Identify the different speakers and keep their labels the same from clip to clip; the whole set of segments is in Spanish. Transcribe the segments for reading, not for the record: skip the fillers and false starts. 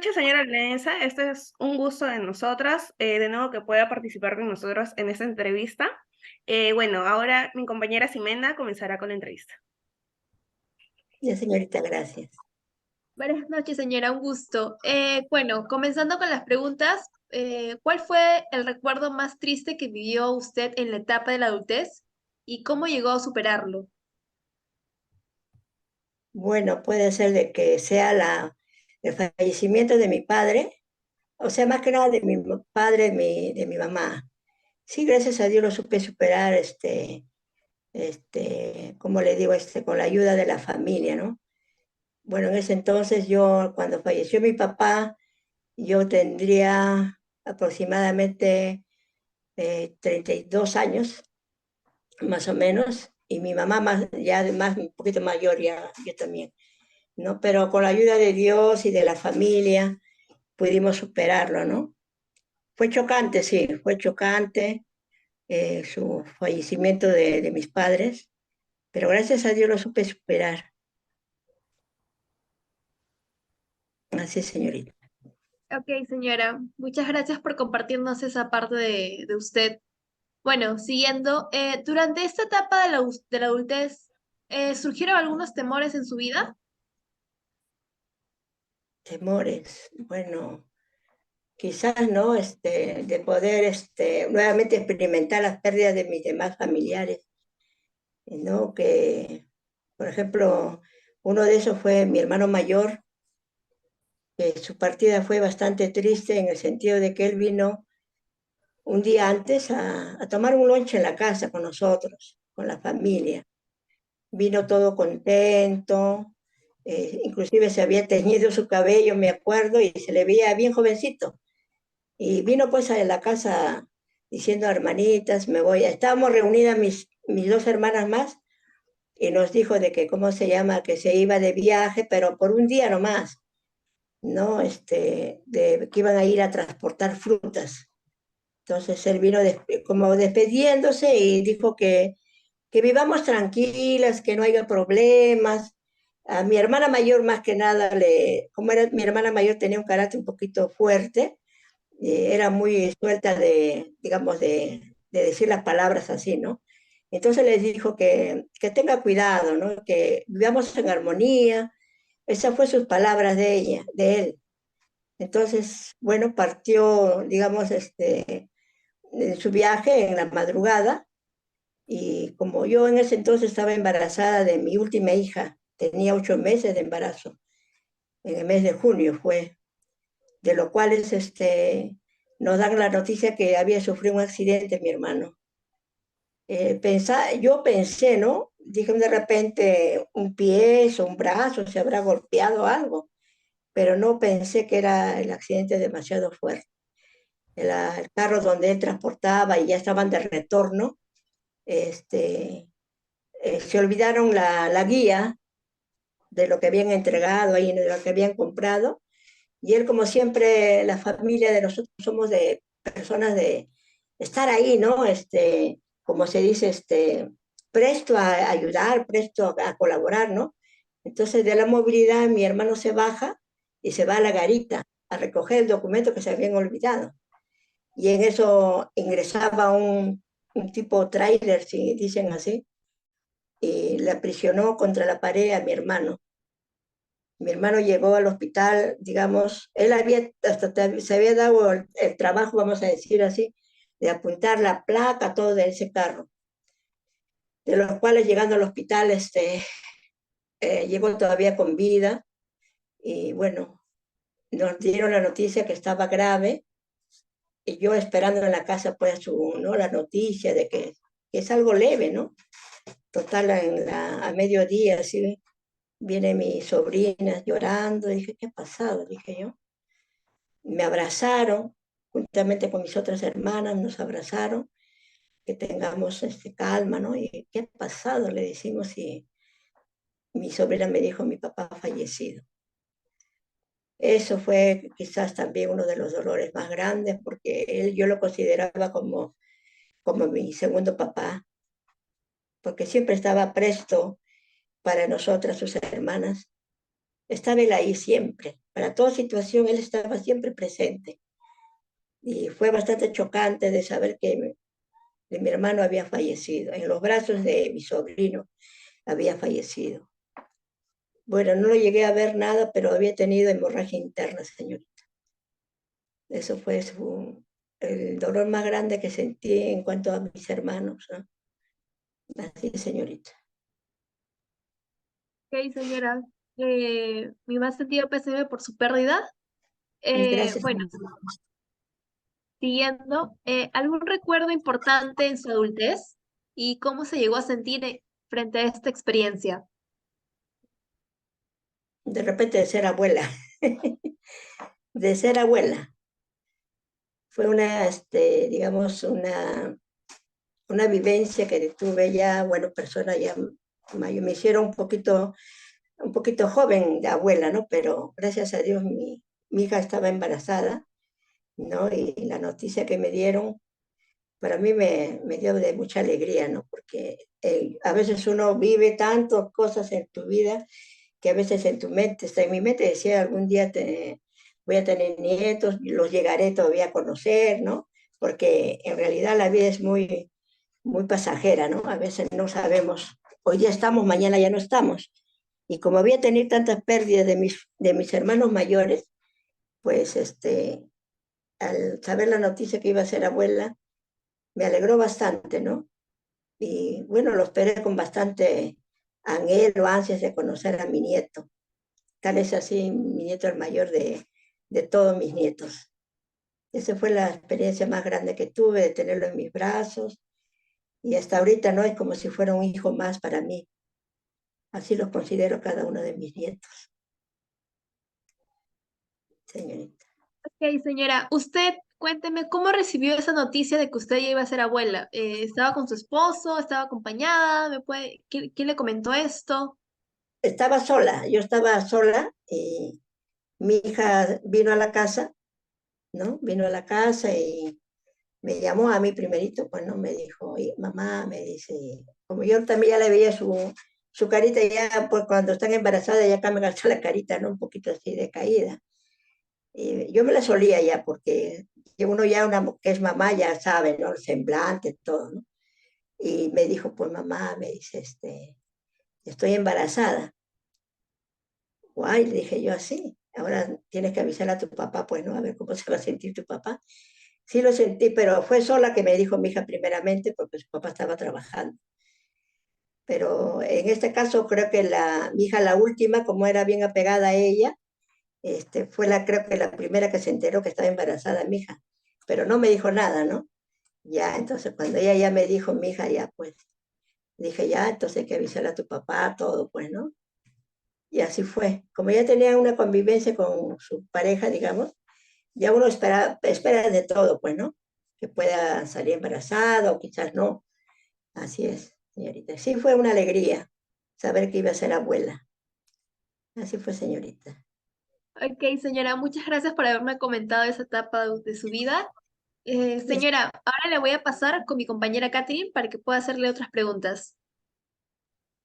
Speaker 1: noches, señora Lenesa. Este es un gusto de nosotras, de nuevo que pueda participar con nosotros en esta entrevista. Bueno, ahora mi compañera Ximena comenzará con la entrevista.
Speaker 2: Ya, señorita, gracias.
Speaker 3: Buenas noches, señora, un gusto. Bueno, comenzando con las preguntas, ¿cuál fue el recuerdo más triste que vivió usted en la etapa de la adultez y cómo llegó a superarlo?
Speaker 2: Bueno, puede ser de que sea el fallecimiento de mi padre, o sea, más que nada de mi padre, de mi mamá. Sí, gracias a Dios lo supe superar, como le digo, con la ayuda de la familia, ¿no? Bueno, en ese entonces yo, cuando falleció mi papá, yo tendría aproximadamente 32 años, más o menos, y mi mamá más, ya más, un poquito mayor, ya, yo también. ¿No? Pero con la ayuda de Dios y de la familia pudimos superarlo, ¿no? Fue chocante, sí, fue chocante su fallecimiento de mis padres, pero gracias a Dios lo supe superar. Así, señorita.
Speaker 3: Ok, señora, muchas gracias por compartirnos esa parte de usted. Bueno, siguiendo, durante esta etapa de la adultez, ¿surgieron algunos temores en su vida?
Speaker 2: Temores, bueno, quizás, ¿no? De poder nuevamente experimentar las pérdidas de mis demás familiares, ¿no? Que, por ejemplo, uno de esos fue mi hermano mayor, que su partida fue bastante triste en el sentido de que él vino un día antes a tomar un lunch en la casa con nosotros, con la familia. Vino todo contento, inclusive se había teñido su cabello, me acuerdo, y se le veía bien jovencito. Y vino pues a la casa diciendo, hermanitas, me voy. Estábamos reunidas mis dos hermanas más y nos dijo de que, ¿cómo se llama? Que se iba de viaje, pero por un día nomás, ¿no? Que iban a ir a transportar frutas. Entonces él vino como despediéndose y dijo que vivamos tranquilas, que no haya problemas. A mi hermana mayor más que nada, como era mi hermana mayor tenía un carácter un poquito fuerte, era muy suelta digamos, de decir las palabras así, ¿no? Entonces les dijo que tenga cuidado, ¿no? Que vivamos en armonía. Esas fue sus palabras de ella, de él. Entonces, bueno, partió, digamos, en su viaje en la madrugada y como yo en ese entonces estaba embarazada de mi última hija, tenía 8 meses de embarazo, en el mes de junio fue, de lo cual nos dan la noticia que había sufrido un accidente mi hermano. Yo pensé, ¿no? Dije de repente un pie o un brazo se habrá golpeado algo, pero no pensé que era el accidente demasiado fuerte. El carro donde él transportaba y ya estaban de retorno, este, se olvidaron la guía de lo que habían entregado ahí, de lo que habían comprado. Y él, como siempre, la familia de nosotros somos de personas de estar ahí, ¿no? Como se dice, presto a ayudar, presto a colaborar, ¿no? Entonces, de la movilidad, mi hermano se baja y se va a la garita a recoger el documento que se habían olvidado. Y en eso ingresaba un tipo tráiler, si dicen así, y le aprisionó contra la pared a mi hermano. Mi hermano llegó al hospital, digamos, él se había dado el trabajo, vamos a decir así, de apuntar la placa, todo de ese carro, de los cuales llegando al hospital, llegó todavía con vida y bueno, nos dieron la noticia que estaba grave y yo esperando en la casa, pues, ¿no? La noticia de que es algo leve, ¿no? Total, a mediodía, así, viene mi sobrina llorando, dije, ¿qué ha pasado? Dije yo. Me abrazaron, juntamente con mis otras hermanas, nos abrazaron, que tengamos calma, ¿no? ¿Y qué ha pasado? Le decimos y mi sobrina me dijo, mi papá ha fallecido. Eso fue quizás también uno de los dolores más grandes, porque él yo lo consideraba como mi segundo papá, porque siempre estaba presto para nosotras, sus hermanas. Estaba él ahí siempre. para toda situación él estaba siempre presente. Y fue bastante chocante de saber que mi hermano había fallecido, en los brazos de mi sobrino había fallecido. Bueno, no lo llegué a ver nada, pero había tenido hemorragia interna, señorita. Eso fue el dolor más grande que sentí en cuanto a mis hermanos, ¿no? Así, señorita.
Speaker 3: Ok, señora. Mi más sentido pésame por su pérdida.
Speaker 2: Gracias.
Speaker 3: Bueno, siguiendo, ¿algún recuerdo importante en su adultez y cómo se llegó a sentir frente a esta experiencia?
Speaker 2: De repente de ser abuela, de ser abuela. Fue una, digamos, una vivencia que tuve ya, bueno, persona ya mayor, me hicieron un poquito joven de abuela, ¿no? Pero gracias a Dios mi hija estaba embarazada, ¿no? Y la noticia que me dieron, para mí me dio de mucha alegría, ¿no? Porque a veces uno vive tantas cosas en tu vida que a veces en tu mente, está en mi mente decía, algún día voy a tener nietos, los llegaré todavía a conocer, ¿no? Porque en realidad la vida es muy pasajera, ¿no? A veces no sabemos, hoy día estamos, mañana ya no estamos. Y como había tenido tantas pérdidas de mis hermanos mayores, pues al saber la noticia que iba a ser abuela, me alegró bastante, ¿no? Y bueno, lo esperé con bastante anhelo, ansias de conocer a mi nieto. Tal es así, mi nieto el mayor de todos mis nietos. Esa fue la experiencia más grande que tuve de tenerlo en mis brazos. Y hasta ahorita no es como si fuera un hijo más para mí. Así los considero cada uno de mis nietos, señorita.
Speaker 3: Ok, señora, usted cuénteme cómo recibió esa noticia de que usted ya iba a ser abuela. ¿Estaba con su esposo? ¿Estaba acompañada? ¿Quién le comentó esto?
Speaker 2: Estaba sola, yo estaba sola y mi hija vino a la casa, ¿no? Vino a la casa y me llamó a mí primerito, pues no me dijo, oye, mamá, me dice, como yo también ya le veía su carita, ya pues cuando están embarazadas ya cambian hasta la carita, ¿no? Un poquito así de caída. Y yo me la solía ya, porque uno ya que es mamá ya sabe, ¿no? El semblante, todo, ¿no? Y me dijo, pues mamá, me dice, estoy embarazada. Guay, le dije yo así. Ahora tienes que avisar a tu papá, pues, ¿no? A ver cómo se va a sentir tu papá. Sí lo sentí, pero fue sola que me dijo mi hija primeramente, porque su papá estaba trabajando. Pero en este caso creo que mi hija, la última, como era bien apegada a ella, fue creo que la primera que se enteró que estaba embarazada mi hija. Pero no me dijo nada, ¿no? Ya, entonces cuando ella ya me dijo, mi hija, ya, pues, dije, ya, entonces hay que avisar a tu papá, todo, pues, ¿no? Y así fue. Como ya tenía una convivencia con su pareja, digamos, ya uno espera de todo, pues, ¿no? Que pueda salir embarazada o quizás no. Así es, señorita. Sí fue una alegría saber que iba a ser abuela. Así fue, señorita.
Speaker 3: Ok, señora, muchas gracias por haberme comentado esa etapa de su vida.
Speaker 2: Es-
Speaker 3: Señora, ahora le voy a pasar con mi compañera Catherine para que pueda hacerle otras preguntas.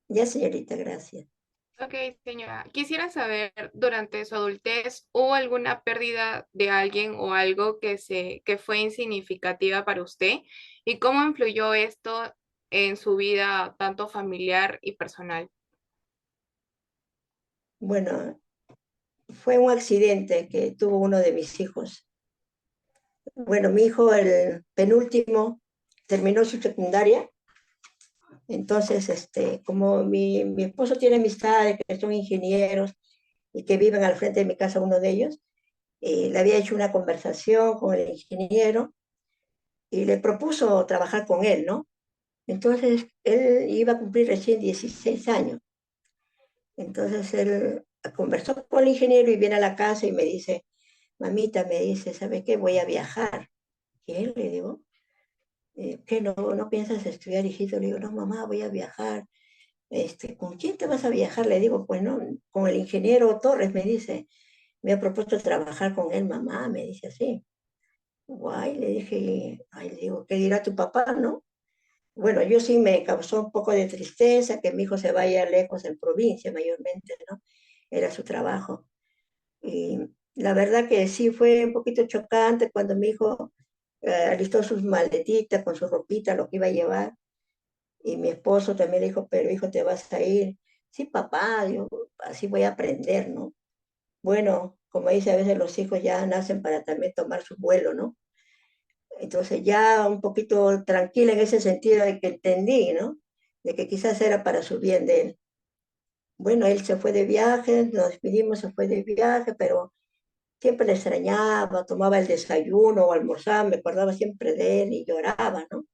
Speaker 2: Ya, señorita, gracias.
Speaker 4: Ok, señora, quisiera saber, durante su adultez, ¿hubo alguna pérdida de alguien o algo que fue insignificativa para usted? ¿Y cómo influyó esto en su vida, tanto familiar y personal?
Speaker 2: Bueno, fue un accidente que tuvo uno de mis hijos. Bueno, mi hijo, el penúltimo, terminó su secundaria. Entonces, como mi esposo tiene amistades que son ingenieros y que viven al frente de mi casa, uno de ellos, le había hecho una conversación con el ingeniero y le propuso trabajar con él, ¿no? Entonces, él iba a cumplir recién 16 años. Entonces, él conversó con el ingeniero y viene a la casa y me dice, mamita, me dice, ¿sabe qué? Voy a viajar. Y él le digo, ¿qué no piensas estudiar, hijito? Le digo, no, mamá, voy a viajar. ¿Con quién te vas a viajar? Le digo, pues no, con el ingeniero Torres, me dice, me ha propuesto trabajar con él, mamá, me dice así. Guay, le dije, ay, le digo, ¿qué dirá tu papá, no? Bueno, yo sí me causó un poco de tristeza que mi hijo se vaya lejos en provincia mayormente, ¿no? Era su trabajo. Y la verdad que sí fue un poquito chocante cuando mi hijo alistó sus maletitas con su ropita, lo que iba a llevar. Y mi esposo también le dijo, pero hijo, ¿te vas a ir? Sí, papá, yo así voy a aprender, ¿no? Bueno, como dice, a veces los hijos ya nacen para también tomar su vuelo, ¿no? Entonces ya un poquito tranquila en ese sentido de que entendí, ¿no? De que quizás era para su bien de él. Bueno, él se fue de viaje, nos despedimos, se fue de viaje, pero siempre le extrañaba, tomaba el desayuno o almorzaba, me acordaba siempre de él y lloraba, ¿no?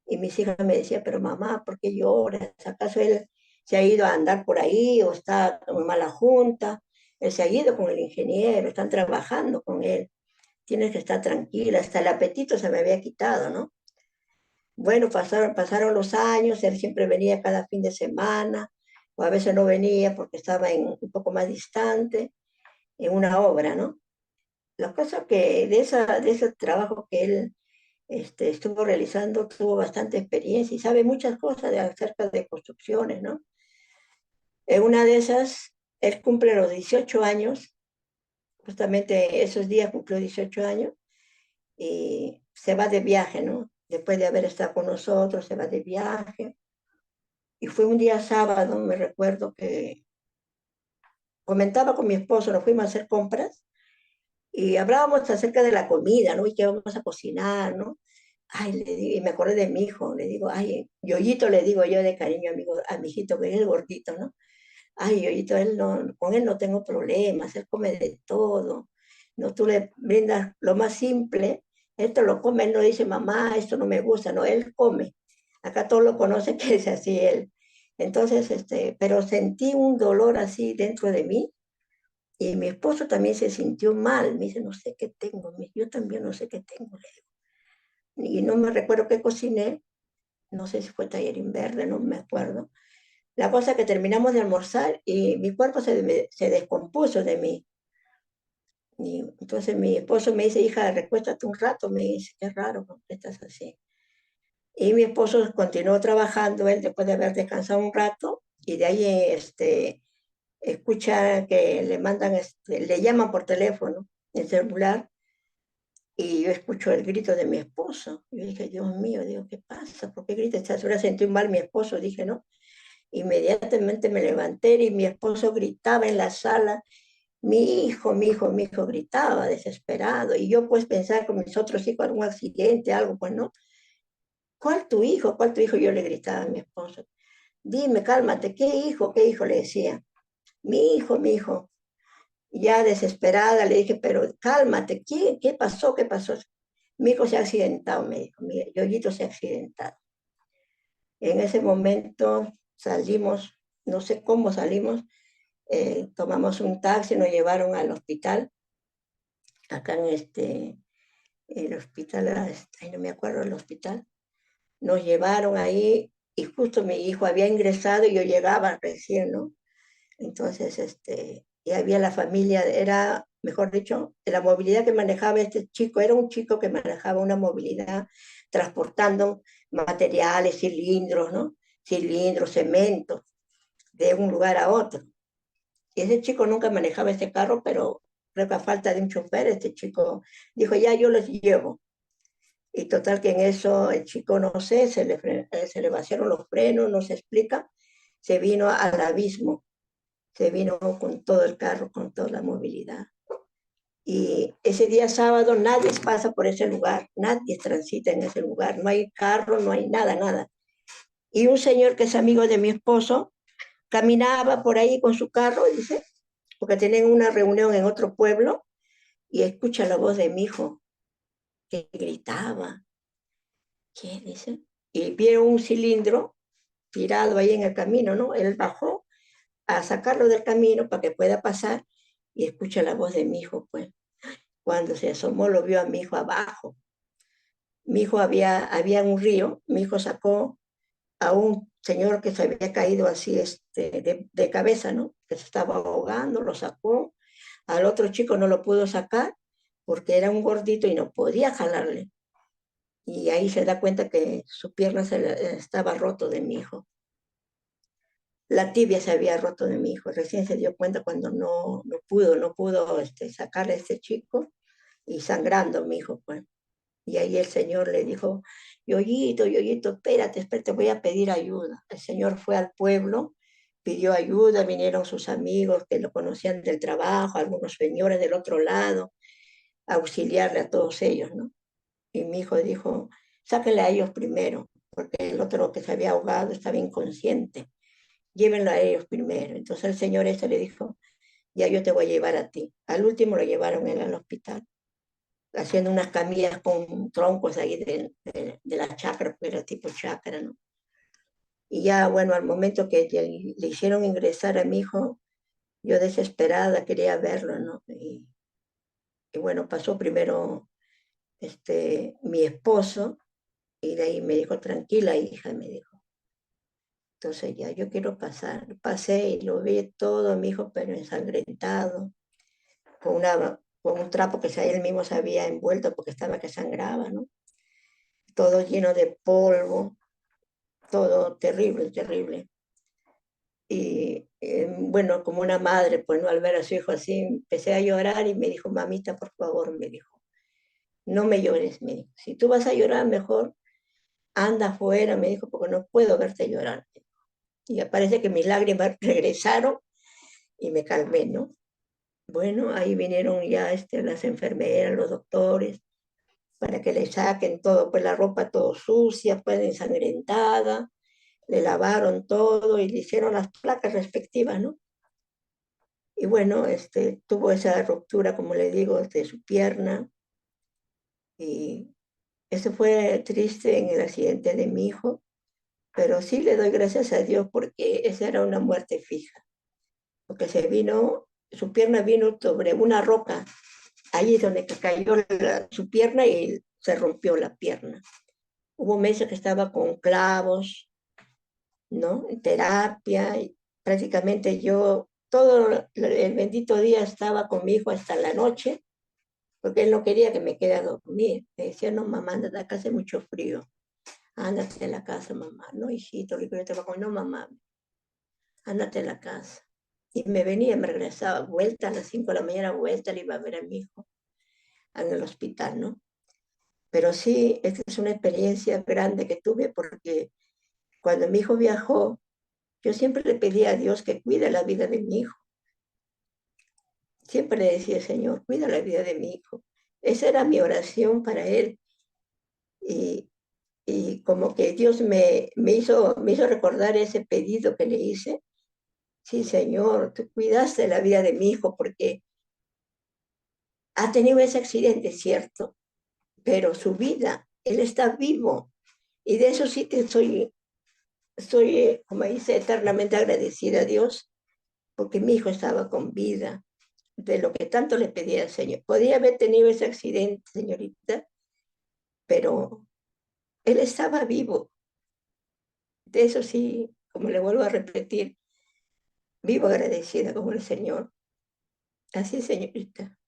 Speaker 2: Y mis hijas me decían, pero mamá, ¿por qué lloras? ¿Acaso él se ha ido a andar por ahí o está en mala junta? Él se ha ido con el ingeniero, están trabajando con él. Tienes que estar tranquila, hasta el apetito se me había quitado, ¿no? Bueno, pasaron los años, él siempre venía cada fin de semana, o a veces no venía porque estaba un poco más distante, en una obra, ¿no? La cosa que de ese trabajo que él estuvo realizando, tuvo bastante experiencia y sabe muchas cosas acerca de construcciones, ¿no? En una de esas, él cumple los 18 años, justamente esos días cumplió 18 años, y se va de viaje, ¿no? Después de haber estado con nosotros, se va de viaje. Y fue un día sábado, me recuerdo que comentaba con mi esposo, nos fuimos a hacer compras y hablábamos acerca de la comida, ¿no? Y qué vamos a cocinar, ¿no? Ay, le digo, y me acordé de mi hijo, le digo, ay, Yoyito le digo yo de cariño a mi hijito, que es el gordito, ¿no? Ay, Yoyito, él no, con él no tengo problemas, él come de todo, no, tú le brindas lo más simple, esto lo come, él no dice, mamá, esto no me gusta, no, él come. Acá todos lo conocen que es así él. Entonces, pero sentí un dolor así dentro de mí y mi esposo también se sintió mal, me dice, no sé qué tengo, yo también no sé qué tengo, y no me recuerdo qué cociné, no sé si fue tallarín verde, no me acuerdo. La cosa es que terminamos de almorzar y mi cuerpo se descompuso de mí. Y entonces mi esposo me dice, hija, recuéstate un rato, me dice, qué raro, ¿por qué estás así? Y mi esposo continuó trabajando, él después de haber descansado un rato, y de ahí escucha que le mandan, le llaman por teléfono, el celular, y yo escucho el grito de mi esposo. Yo dije, Dios mío, digo, ¿qué pasa? ¿Por qué grita? Esta hora sentí mal mi esposo, dije, ¿no? Inmediatamente me levanté y mi esposo gritaba en la sala, mi hijo, mi hijo, mi hijo, gritaba desesperado. Y yo pues pensaba con mis otros hijos, algún accidente, algo, pues no. ¿Cuál tu hijo? ¿Cuál tu hijo? Yo le gritaba a mi esposo. Dime, cálmate, ¿qué hijo? ¿Qué hijo? Le decía. Mi hijo, mi hijo. Ya desesperada le dije, pero cálmate, ¿qué pasó? ¿Qué pasó? Mi hijo se ha accidentado, me dijo, mi Yoyito se ha accidentado. En ese momento salimos, no sé cómo salimos, tomamos un taxi, nos llevaron al hospital, acá en el hospital, ay, no me acuerdo el hospital, nos llevaron ahí y justo mi hijo había ingresado y yo llegaba recién, ¿no? Entonces, y había la familia, era, mejor dicho, la movilidad que manejaba este chico, era un chico que manejaba una movilidad transportando materiales, cilindros, ¿no? Cilindros, cemento, de un lugar a otro. Y ese chico nunca manejaba ese carro, pero creo que a falta de un chofer, este chico dijo, ya yo los llevo. Y total que en eso el chico, no sé, se le vaciaron los frenos, no se explica, se vino al abismo, se vino con todo el carro, con toda la movilidad. Y ese día sábado nadie pasa por ese lugar, nadie transita en ese lugar, no hay carro, no hay nada, nada. Y un señor que es amigo de mi esposo caminaba por ahí con su carro, dice, porque tenían una reunión en otro pueblo, y escucha la voz de mi hijo que gritaba. ¿Qué dice? Y vieron un cilindro tirado ahí en el camino, ¿no? Él bajó a sacarlo del camino para que pueda pasar y escucha la voz de mi hijo, pues. Cuando se asomó lo vio a mi hijo abajo. Mi hijo había un río, mi hijo sacó a un señor que se había caído así de cabeza, ¿no? Que se estaba ahogando, lo sacó. Al otro chico no lo pudo sacar porque era un gordito y no podía jalarle. Y ahí se da cuenta que su pierna estaba roto de mi hijo. la tibia se había roto de mi hijo. Recién se dio cuenta cuando no pudo sacarle a este chico y sangrando mi hijo, pues. Y ahí el Señor le dijo, Yoyito, Yoyito, espérate, espérate, voy a pedir ayuda. El Señor fue al pueblo, pidió ayuda, vinieron sus amigos que lo conocían del trabajo, algunos señores del otro lado, a auxiliarle a todos ellos, ¿no? Y mi hijo dijo, sáquenle a ellos primero, porque el otro que se había ahogado estaba inconsciente, llévenlo a ellos primero. Entonces el Señor le dijo, ya yo te voy a llevar a ti. Al último lo llevaron él al hospital, haciendo unas camillas con troncos ahí de la chacra, porque era tipo chacra, ¿no? Y ya, bueno, al momento que le hicieron ingresar a mi hijo, yo desesperada quería verlo, ¿no? Y bueno, pasó primero mi esposo, y de ahí me dijo, tranquila, hija, me dijo. Entonces ya, yo quiero pasar. Pasé y lo vi todo, mi hijo, pero ensangrentado, con un trapo que él mismo se había envuelto porque estaba que sangraba, ¿no? Todo lleno de polvo, todo terrible, terrible. Y bueno, como una madre, pues no, al ver a su hijo así, empecé a llorar y me dijo, mamita, por favor, me dijo, no me llores, me dijo, si tú vas a llorar, mejor anda afuera, me dijo, porque no puedo verte llorar. Y parece que mis lágrimas regresaron y me calmé, ¿no? Bueno, ahí vinieron ya las enfermeras, los doctores, para que le saquen todo, pues la ropa todo sucia, pues ensangrentada, le lavaron todo y le hicieron las placas respectivas, ¿no? Y bueno, tuvo esa ruptura, como le digo, de su pierna. Y eso fue triste en el accidente de mi hijo, pero sí le doy gracias a Dios porque esa era una muerte fija, porque su pierna vino sobre una roca, ahí es donde cayó su pierna y se rompió la pierna. Hubo meses que estaba con clavos, ¿no? En terapia, y prácticamente yo todo el bendito día estaba con mi hijo hasta la noche, porque él no quería que me quede a dormir. Me decía, no, mamá, anda, acá hace mucho frío. Ándate a la casa, mamá. No, hijito, yo te voy a comer. No, mamá, ándate a la casa. Y me venía, me regresaba, vuelta a las 5 de la mañana, vuelta, le iba a ver a mi hijo en el hospital, ¿no? Pero sí, esta es una experiencia grande que tuve porque cuando mi hijo viajó, yo siempre le pedía a Dios que cuide la vida de mi hijo. Siempre le decía, Señor, cuida la vida de mi hijo. Esa era mi oración para él. Y, y como que Dios me hizo recordar ese pedido que le hice. Sí, Señor, tú cuidaste la vida de mi hijo porque ha tenido ese accidente, cierto, pero su vida, él está vivo. Y de eso sí soy, como dice, eternamente agradecida a Dios, porque mi hijo estaba con vida, de lo que tanto le pedía al Señor. Podía haber tenido ese accidente, señorita, pero él estaba vivo. De eso sí, como le vuelvo a repetir, vivo agradecida con el Señor. Así, señorita.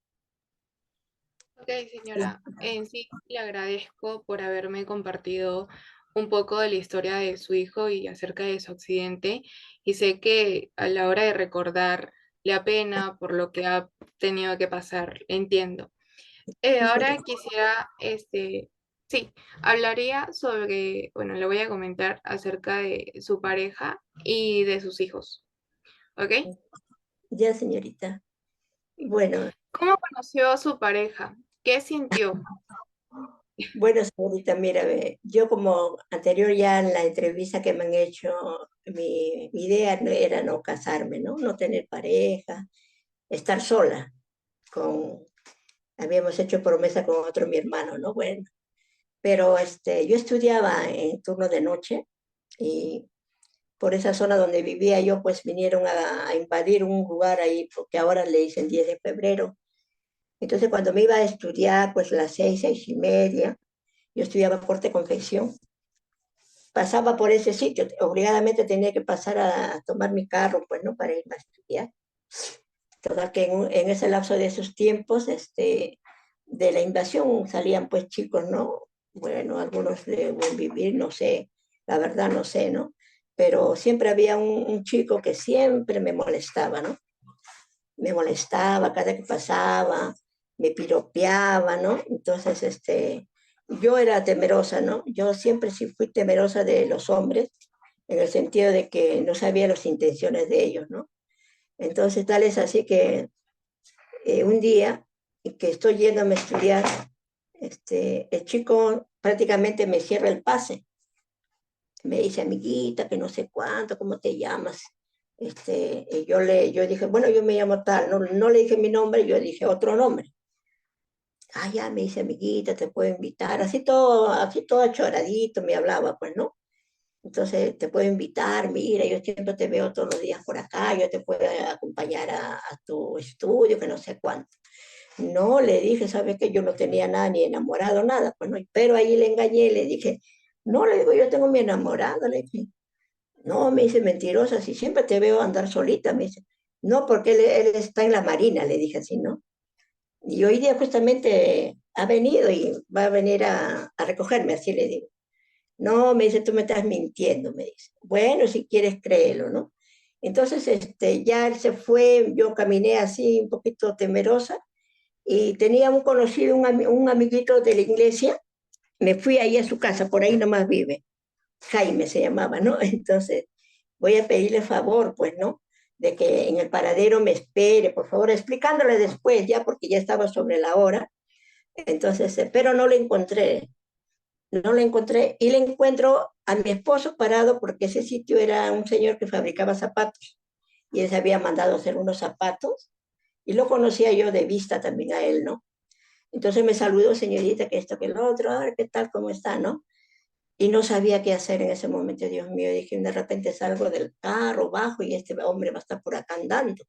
Speaker 4: Ok, señora, en sí le agradezco por haberme compartido un poco de la historia de su hijo y acerca de su accidente. Y sé que a la hora de recordar le apena por lo que ha tenido que pasar, entiendo. Ahora quisiera, sí, hablaría sobre, bueno, le voy a comentar acerca de su pareja y de sus hijos, ¿ok?
Speaker 2: Ya, señorita. Bueno,
Speaker 4: ¿Cómo conoció a su pareja? ¿Qué sintió?
Speaker 2: bueno, señorita, mira, ve, yo como anterior ya en la entrevista que me han hecho, mi idea era no casarme, ¿no? No tener pareja, estar sola. Con, habíamos hecho promesa con otro mi hermano, ¿no? Bueno, pero yo estudiaba en turno de noche y por esa zona donde vivía yo, pues vinieron a invadir un lugar ahí, porque ahora le dicen 10 de febrero. Entonces, cuando me iba a estudiar, pues las 6, 6:30, yo estudiaba corte confección, pasaba por ese sitio, obligadamente tenía que pasar a tomar mi carro, pues, ¿no? Para irme a estudiar. Total que en ese lapso de esos tiempos, de la invasión salían pues chicos, ¿no? Bueno, algunos de buen vivir, no sé, la verdad no sé, ¿no? pero siempre había un chico que siempre me molestaba, ¿no? Me molestaba cada que pasaba, me piropeaba, ¿no? Entonces, yo era temerosa, ¿no? Yo siempre sí fui temerosa de los hombres, en el sentido de que no sabía las intenciones de ellos, ¿no? Entonces, tal es así que un día que estoy yéndome a estudiar, el chico prácticamente me cierra el pase. Me dice, amiguita, que no sé cuánto, ¿cómo te llamas? Y yo dije, bueno, yo me llamo tal, no, no le dije mi nombre, yo dije otro nombre. Ah, ya, me dice, amiguita, te puedo invitar, así todo achoradito me hablaba, pues, ¿no? Entonces, te puedo invitar, mira, yo siempre te veo todos los días por acá, yo te puedo acompañar a tu estudio, que no sé cuánto. No, le dije, ¿sabes qué? Yo no tenía nada, ni enamorado, nada, pues no, pero ahí le engañé, le dije, no, le digo, yo tengo mi enamorado, le dije, no, me dice, mentirosa, si siempre te veo andar solita, me dice, no, porque él está en la marina, le dije así, ¿no? Y hoy día justamente ha venido y va a venir a recogerme, así le digo. No, me dice, tú me estás mintiendo, me dice. Bueno, si quieres, créelo, ¿no? Entonces, ya él se fue, yo caminé así un poquito temerosa y tenía un conocido, un amiguito de la iglesia, me fui ahí a su casa, por ahí nomás vive, Jaime se llamaba, ¿no? Entonces, voy a pedirle favor, pues, ¿no? De que en el paradero me espere, por favor, explicándole después, ya, porque ya estaba sobre la hora. Entonces, pero no lo encontré y le encuentro a mi esposo parado porque ese sitio era un señor que fabricaba zapatos y él se había mandado a hacer unos zapatos y lo conocía yo de vista también a él, ¿no? Entonces me saludó, señorita, que esto, que el otro, a ver qué tal, cómo está, ¿no? Y no sabía qué hacer en ese momento, Dios mío. Dije, de repente salgo del carro, bajo y este hombre va a estar por acá andando.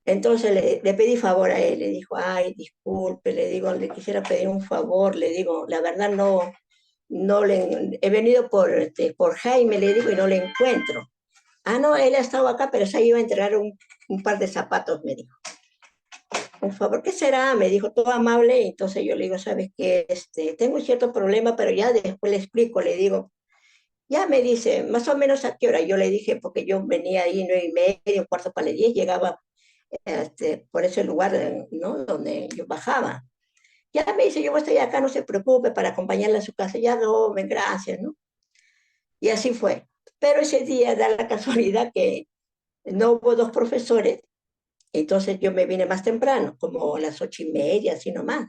Speaker 2: Entonces le pedí favor a él, le dijo, ay, disculpe, le digo, le quisiera pedir un favor, le digo, la verdad no he venido por Jaime, le digo, y no le encuentro. Ah, no, él ha estado acá, pero se iba a entregar un par de zapatos, me dijo. Por favor, ¿qué será? Me dijo todo amable, y entonces yo le digo, ¿sabes qué? Tengo un cierto problema, pero ya después le explico, le digo, ya me dice, más o menos a qué hora. Yo le dije, porque yo venía ahí 9:30, un cuarto para las 10, llegaba por ese lugar, ¿no? Donde yo bajaba. Ya me dice, yo estoy acá, no se preocupe, para acompañarla a su casa. Ya no, gracias, ¿no? Y así fue. Pero ese día da la casualidad que no hubo dos profesores, entonces yo me vine más temprano, como a las 8:30, así nomás.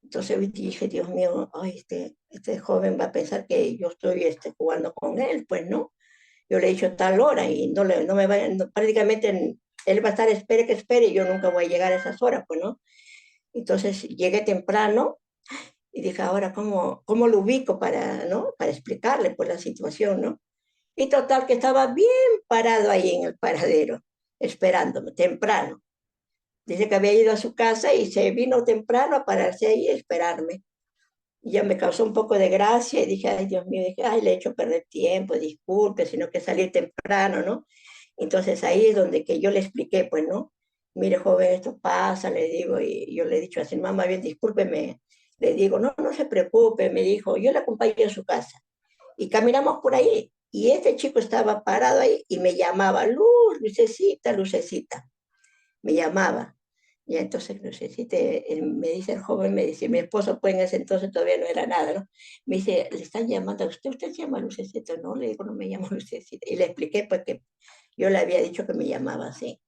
Speaker 2: Entonces dije, Dios mío, ay, este joven va a pensar que yo estoy jugando con él, pues no. Yo le he dicho tal hora y no me va, prácticamente él va a estar, espere que espere, y yo nunca voy a llegar a esas horas, pues no. Entonces llegué temprano y dije, ahora, ¿cómo lo ubico ¿no? Para explicarle pues la situación, ¿no? Y total, que estaba bien parado ahí en el paradero, esperándome, temprano. Dice que había ido a su casa y se vino temprano a pararse ahí y esperarme. Y ya me causó un poco de gracia y dije, ay, Dios mío, dije, ay, le he hecho perder tiempo, disculpe, sino que salir temprano, ¿no? Entonces ahí es donde que yo le expliqué, pues, ¿no? Mire, joven, esto pasa, le digo, y yo le he dicho así, mamá, bien, discúlpeme. Le digo, no, no se preocupe, me dijo, yo le acompañé a su casa. Y caminamos por ahí. Y este chico estaba parado ahí y me llamaba, Luz, Lucecita, Lucecita. Me llamaba. Y entonces Lucecita, me dice el joven, me dice, mi esposo pues en ese entonces todavía no era nada, ¿no? Me dice, le están llamando a usted, ¿usted se llama Lucecita? No, le digo, no me llamo Lucecita. Y le expliqué pues que yo le había dicho que me llamaba así.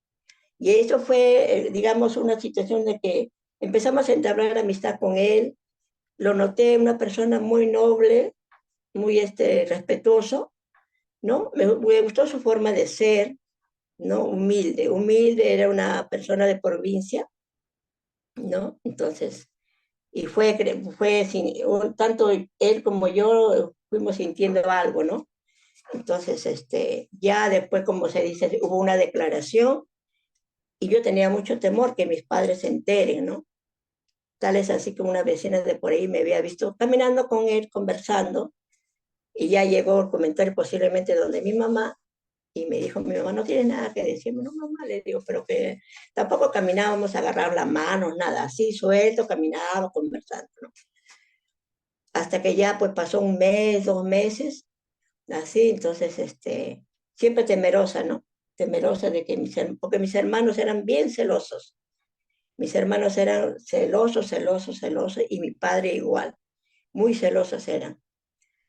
Speaker 2: Y eso fue, digamos, una situación de que empezamos a entablar amistad con él. Lo noté una persona muy noble, muy respetuoso, ¿no? Me gustó su forma de ser, ¿no? Humilde, era una persona de provincia, ¿no? Entonces, y tanto él como yo fuimos sintiendo algo, ¿no? Entonces, ya después, como se dice, hubo una declaración y yo tenía mucho temor que mis padres se enteren, ¿no? Tal es así que una vecina de por ahí me había visto caminando con él, conversando, y ya llegó el comentario posiblemente donde mi mamá, y me dijo, mi mamá no tiene nada que decirme, no mamá, le digo, pero que tampoco caminábamos a agarrar la mano, nada, así suelto, caminábamos conversando, ¿no? Hasta que ya pues pasó un mes, 2 meses, así, entonces, siempre temerosa, ¿no? Temerosa de que porque mis hermanos eran bien celosos. Mis hermanos eran celosos, celosos, celosos, y mi padre igual, muy celosos eran.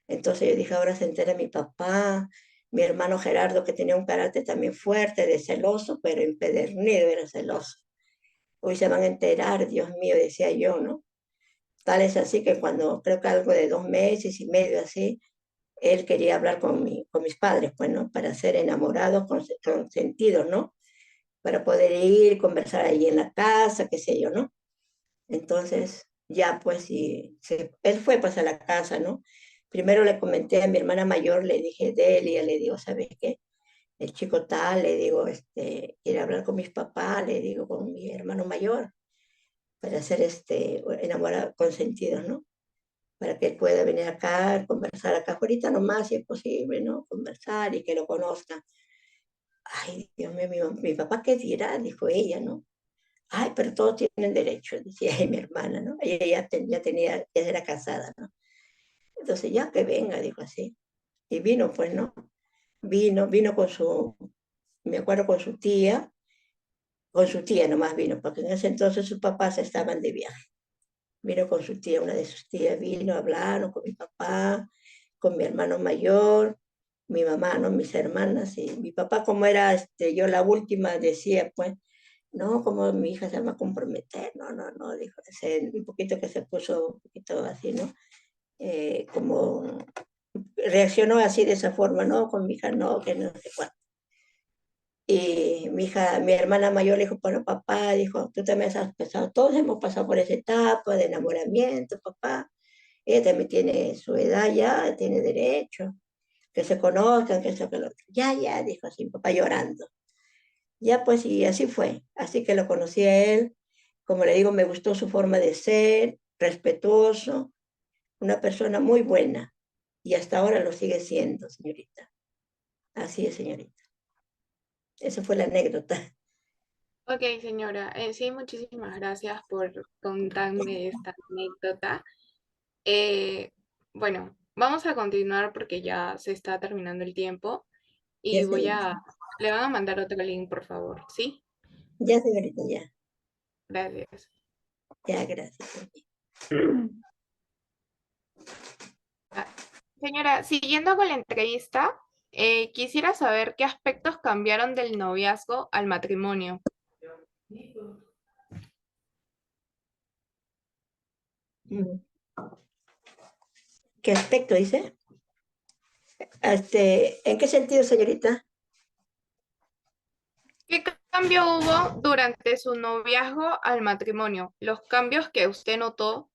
Speaker 2: Entonces yo dije, ahora se entera mi papá, mi hermano Gerardo, que tenía un carácter también fuerte, de celoso, pero empedernido era celoso. Hoy se van a enterar, Dios mío, decía yo, ¿no? Tal es así que cuando creo que algo de 2 meses y medio así, él quería hablar con mis padres, pues, ¿no? Para ser enamorados, consentidos, ¿no? Para poder ir, conversar allí en la casa, qué sé yo, ¿no? Entonces, ya pues, él fue pues a la casa, ¿no? Primero le comenté a mi hermana mayor, le dije de él, y le digo, ¿sabes qué? El chico tal, le digo, quiere hablar con mis papás, le digo, con mi hermano mayor, para ser enamorado, consentidos, ¿no? Para que él pueda venir acá, conversar acá, ahorita nomás, si es posible, ¿no? Conversar y que lo conozca. Ay, Dios mío, mi papá, ¿qué dirá? Dijo ella, ¿no? Ay, pero todos tienen derecho, decía mi hermana, ¿no? Ella ya era casada, ¿no? Entonces, ya que venga, dijo así. Y vino, pues, ¿no? Vino me acuerdo con su tía nomás vino, porque en ese entonces sus papás estaban de viaje. Vino con su tía, una de sus tías vino, hablaron con mi papá, con mi hermano mayor, mi mamá, ¿no? Mis hermanas, y mi papá, como era yo la última, decía, pues, no, como mi hija se va a comprometer, no, no, no, dijo, un poquito que se puso un poquito así, ¿no? Como reaccionó así de esa forma, no, con mi hija no, que no sé cuánto. Y mi hermana mayor le dijo, bueno, papá, dijo, tú también has pasado, todos hemos pasado por esa etapa de enamoramiento, papá. Ella también tiene su edad ya, tiene derecho, que se conozcan, que eso, que lo otro. Ya, ya, dijo así, papá llorando. Ya pues, y así fue. Así que lo conocí a él. Como le digo, me gustó su forma de ser, respetuoso, una persona muy buena. Y hasta ahora lo sigue siendo, señorita. Así es, señorita. Esa fue la anécdota.
Speaker 4: Ok, señora, sí, muchísimas gracias por contarme esta anécdota. Eh, bueno, vamos a continuar porque ya se está terminando el tiempo y
Speaker 2: Ya, señorita.
Speaker 4: le van a mandar otro link, por favor, ¿sí?
Speaker 2: Ya, señorita, ya.
Speaker 4: Gracias.
Speaker 2: Ya, gracias.
Speaker 4: Ah, señora, siguiendo con la entrevista, quisiera saber qué aspectos cambiaron del noviazgo al matrimonio.
Speaker 2: Mm. ¿Qué aspecto dice? ¿En qué sentido, señorita?
Speaker 4: ¿Qué cambio hubo durante su noviazgo al matrimonio? Los cambios que usted notó.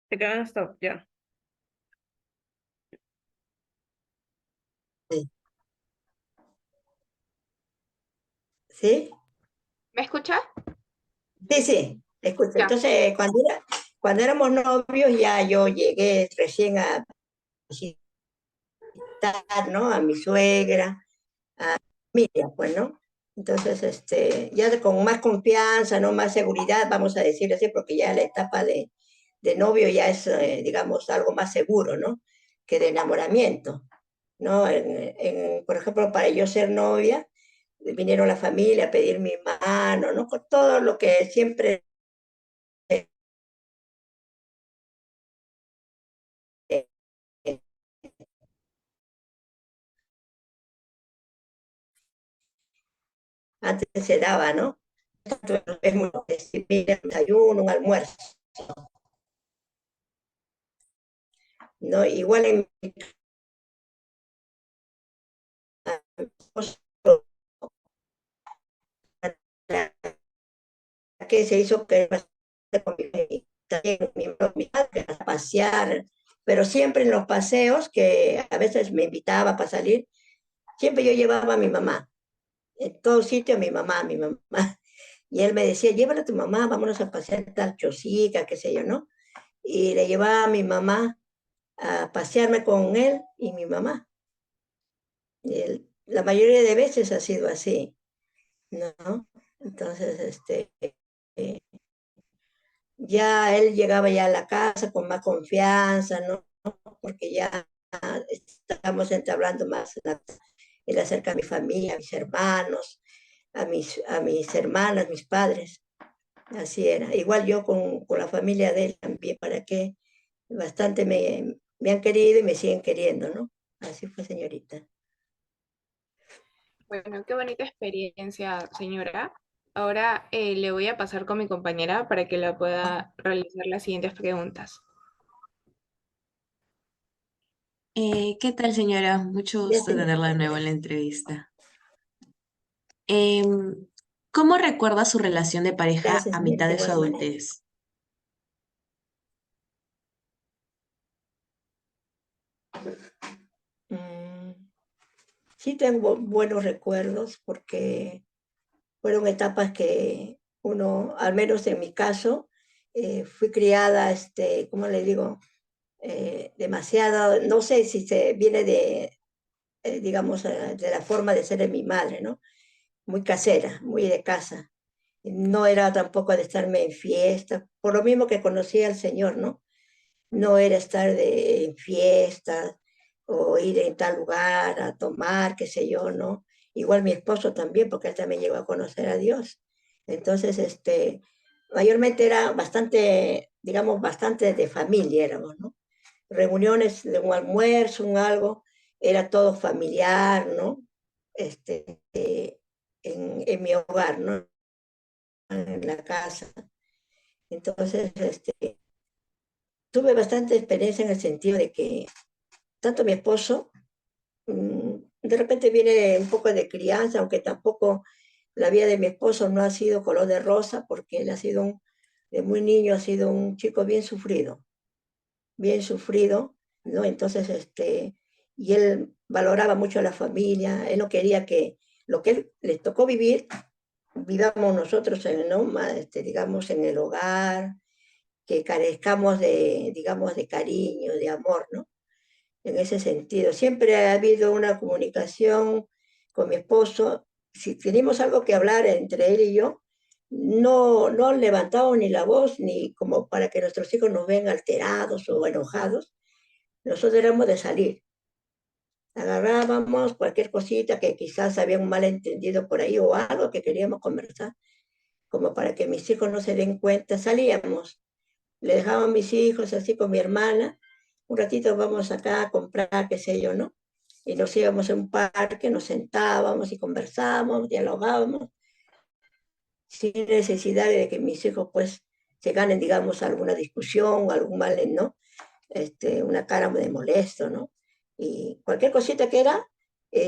Speaker 1: Te quedan stop, ya.
Speaker 2: Sí. ¿Sí?
Speaker 4: ¿Me escucha?
Speaker 2: Sí, sí, escucha.
Speaker 4: Ya.
Speaker 2: Entonces, cuando éramos novios, ya yo llegué recién a visitar, ¿no? A mi suegra, a Miriam, pues, ¿no? Entonces, con más confianza, ¿no? Más seguridad, vamos a decir así, porque ya la etapa de novio ya es, digamos, algo más seguro, ¿no? Que de enamoramiento, ¿no? Por ejemplo, para yo ser novia, vinieron la familia a pedir mi mano, ¿no? Con todo lo que siempre eh, antes se daba, ¿no? Es muy mira, un desayuno, un almuerzo, ¿no? Igual en mi caso, que se hizo que también mi madre a pasear, pero siempre en los paseos, que a veces me invitaba para salir, siempre yo llevaba a mi mamá. En todo sitio a mi mamá. Y él me decía, llévala a tu mamá, vámonos a pasear tal chosica, qué sé yo, ¿no? Y le llevaba a mi mamá a pasearme con él y mi mamá. Y la mayoría de veces ha sido así, ¿no? Entonces, eh, ya él llegaba ya a la casa con más confianza, ¿no? Porque ya estamos entablando más él acerca a mi familia, a mis hermanos, a mis hermanas, mis padres. Así era. Igual yo con la familia de él también, para que bastante me han querido y me siguen queriendo, ¿no? Así fue, señorita.
Speaker 4: Bueno, qué bonita experiencia, señora. Ahora le voy a pasar con mi compañera para que la pueda realizar las siguientes preguntas.
Speaker 5: ¿Qué tal, señora? Mucho
Speaker 2: Ya,
Speaker 5: gusto tenerla de
Speaker 2: señorita,
Speaker 5: nuevo en la
Speaker 2: gracias.
Speaker 5: entrevista. Em, ¿Cómo recuerda su relación de pareja
Speaker 2: Gracias,
Speaker 5: a mitad
Speaker 2: señorita,
Speaker 5: de su
Speaker 2: igual manera.
Speaker 5: adultez?
Speaker 2: Mm, sí tengo buenos recuerdos porque fueron etapas que uno, al menos en mi caso, fui criada, ¿cómo le digo? Demasiado, no sé si se viene digamos, de la forma de ser de mi madre, ¿no? Muy casera, muy de casa. No era tampoco de estarme en fiesta, por lo mismo que conocía al Señor, ¿no? No era estar en fiestas o ir en tal lugar a tomar, qué sé yo, ¿no? Igual mi esposo también, porque él también llegó a conocer a Dios. Entonces, mayormente era bastante, digamos, bastante de familia éramos, ¿no? Reuniones de un almuerzo, un algo, era todo familiar, ¿no? En mi hogar, ¿no? En la casa. Entonces, tuve bastante experiencia en el sentido de que tanto mi esposo, de repente viene un poco de crianza, aunque tampoco la vida de mi esposo no ha sido color de rosa, porque él ha sido de muy niño, ha sido un chico bien sufrido, ¿no? Entonces, y él valoraba mucho a la familia, él no quería que lo que él le tocó vivir, vivamos nosotros ¿no? Digamos, en el hogar, que carezcamos digamos, de cariño, de amor, ¿no? En ese sentido. Siempre ha habido una comunicación con mi esposo. Si tenemos algo que hablar entre él y yo, no levantamos ni la voz, ni como para que nuestros hijos nos vean alterados o enojados. Nosotros éramos de salir. Agarrábamos cualquier cosita que quizás había un malentendido por ahí o algo que queríamos conversar, como para que mis hijos no se den cuenta, salíamos. Le dejaba a mis hijos así con mi hermana, un ratito vamos acá a comprar, qué sé yo, ¿no? Y nos íbamos a un parque, nos sentábamos y conversábamos, dialogábamos, sin necesidad de que mis hijos pues se ganen, digamos, alguna discusión, algún mal, ¿no? Una cara de molesto, ¿no? Y cualquier cosita que era,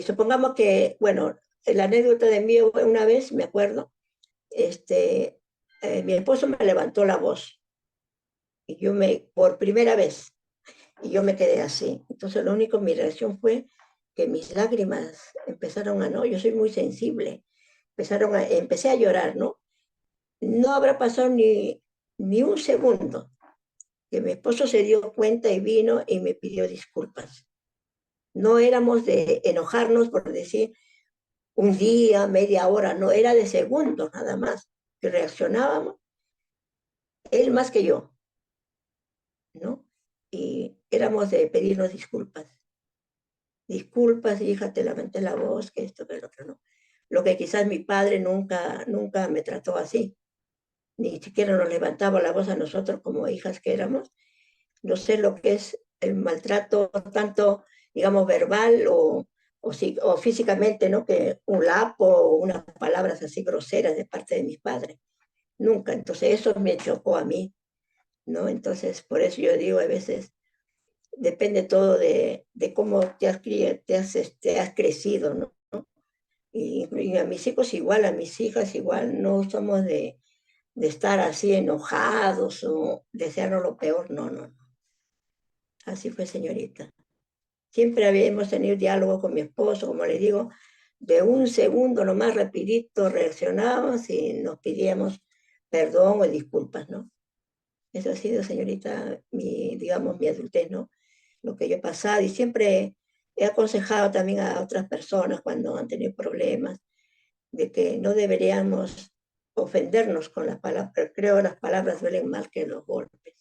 Speaker 2: supongamos que, bueno, la anécdota de mí una vez, me acuerdo, mi esposo me levantó la voz y por primera vez, y yo me quedé así. Entonces, lo único, mi reacción fue que mis lágrimas empezaron no, yo soy muy sensible, empecé a llorar, ¿no? No habrá pasado ni un segundo que mi esposo se dio cuenta y vino y me pidió disculpas. No éramos de enojarnos por decir un día, media hora, no, era de segundos nada más que reaccionábamos, él más que yo, ¿no? Y éramos de pedirnos disculpas. Disculpas, hija, te levanté la voz, que esto, que el otro, ¿no? Lo que quizás mi padre nunca me trató así, ni siquiera nos levantaba la voz a nosotros como hijas que éramos. No sé lo que es el maltrato, tanto, digamos, verbal o físicamente, ¿no? Que un lapo o unas palabras así groseras de parte de mis padres. Nunca. Entonces, eso me chocó a mí, ¿no? Entonces, por eso yo digo, a veces depende todo de cómo te has crecido, ¿no? Y a mis hijos igual, a mis hijas igual, no somos de estar así enojados o desearnos lo peor, no, no. Así fue, señorita. Siempre hemos tenido diálogo con mi esposo, como le digo, de un segundo nomás rapidito reaccionábamos y nos pedíamos perdón o disculpas, ¿no? Eso ha sido, señorita, digamos, mi adultez, ¿no? Lo que yo he pasado y siempre he aconsejado también a otras personas cuando han tenido problemas de que no deberíamos ofendernos con las palabras, pero creo que las palabras duelen más que los golpes.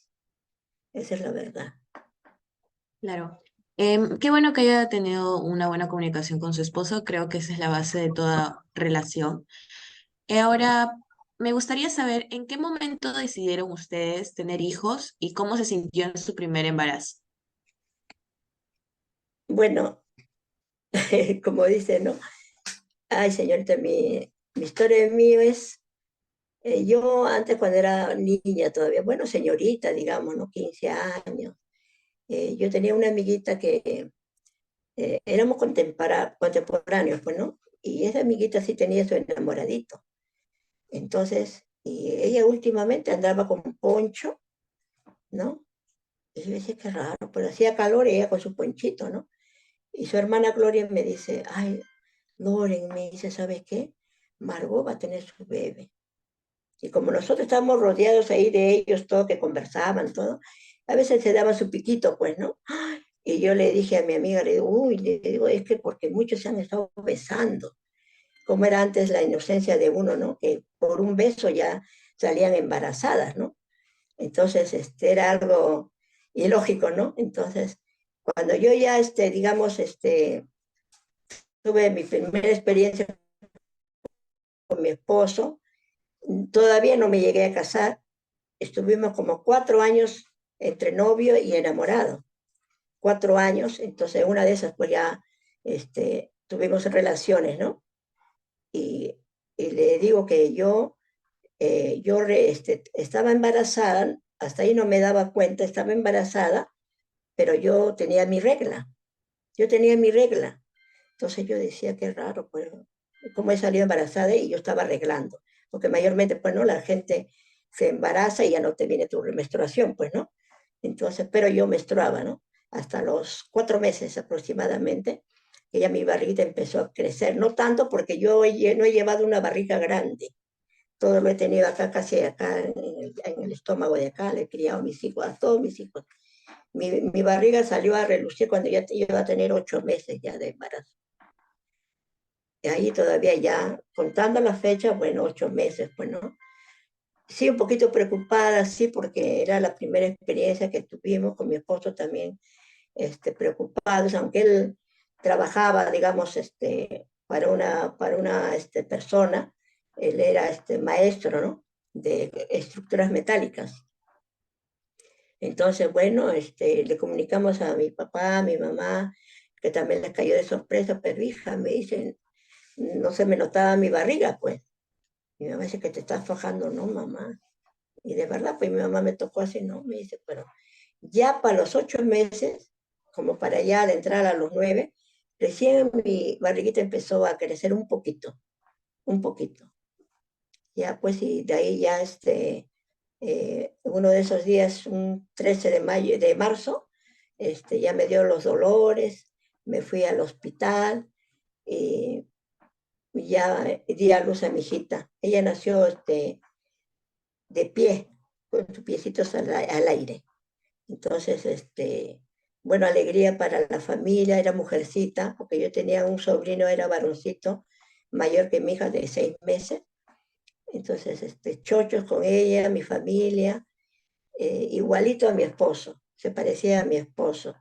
Speaker 2: Esa es la verdad.
Speaker 5: Claro. Qué bueno que haya tenido una buena comunicación con su esposo. Creo que esa es la base de toda relación. Ahora, me gustaría saber en qué momento decidieron ustedes tener hijos y cómo se sintió en su primer embarazo.
Speaker 2: Bueno, como dice, ¿no? Ay, señorita, mi historia mío es, yo antes cuando era niña todavía, bueno, señorita, digamos, ¿no? 15 años, yo tenía una amiguita que éramos contemporáneos, pues, ¿no? Y esa amiguita sí tenía su enamoradito. Entonces, y ella últimamente andaba con un poncho, ¿no? Y yo decía, qué raro, pero hacía calor y ella con su ponchito, ¿no? Y su hermana Gloria me dice, ay, Loren, me dice, ¿sabes qué? Margot va a tener su bebé. Y como nosotros estábamos rodeados ahí de ellos, todo que conversaban, todo, a veces se daba su piquito, pues, ¿no? Y yo le dije a mi amiga, le digo, uy, le digo, es que porque muchos se han estado besando, como era antes la inocencia de uno, ¿no? Que por un beso ya salían embarazadas, ¿no? Entonces, era algo ilógico, ¿no? Entonces, cuando yo ya, digamos, tuve mi primera experiencia con mi esposo, todavía no me llegué a casar, estuvimos como 4 años entre novio y enamorado, 4 años, entonces una de esas pues ya tuvimos relaciones, ¿no? Y, y le digo que estaba embarazada, hasta ahí no me daba cuenta, estaba embarazada, pero yo tenía mi regla, entonces yo decía, qué raro, pues, cómo he salido embarazada y yo estaba arreglando, porque mayormente, pues, ¿no? La gente se embaraza y ya no te viene tu menstruación, pues, ¿no? Entonces, pero yo menstruaba, ¿no? Hasta los 4 meses aproximadamente, que ya mi barriguita empezó a crecer, no tanto porque yo no he llevado una barriga grande, todo lo he tenido acá, casi acá en el estómago de acá, le he criado a mis hijos, a todos mis hijos. Mi barriga salió a relucir cuando ya iba a tener 8 meses ya de embarazo. Y ahí todavía ya, contando la fecha, bueno, 8 meses, pues, ¿no? Sí, un poquito preocupada, sí, porque era la primera experiencia que tuvimos con mi esposo también, preocupados, aunque él trabajaba, digamos, para una persona, él era maestro, ¿no? De estructuras metálicas. Entonces, bueno, le comunicamos a mi papá, a mi mamá, que también les cayó de sorpresa, pero hija, me dicen, no se me notaba mi barriga, pues. Mi mamá dice que te estás fajando, no, mamá. Y de verdad, pues mi mamá me tocó así, no, me dice, pero ya para los 8 meses, como para ya al entrar a los 9, recién mi barriguita empezó a crecer un poquito, un poquito. Ya pues, y de ahí ya uno de esos días, un 13 de marzo, ya me dio los dolores, me fui al hospital y ya di a luz a mi hijita. Ella nació de pie, con sus piecitos al aire. Entonces, bueno, alegría para la familia, era mujercita, porque yo tenía un sobrino, era varoncito, mayor que mi hija de 6 meses. Entonces, chochos con ella, mi familia, igualito a mi esposo, se parecía a mi esposo.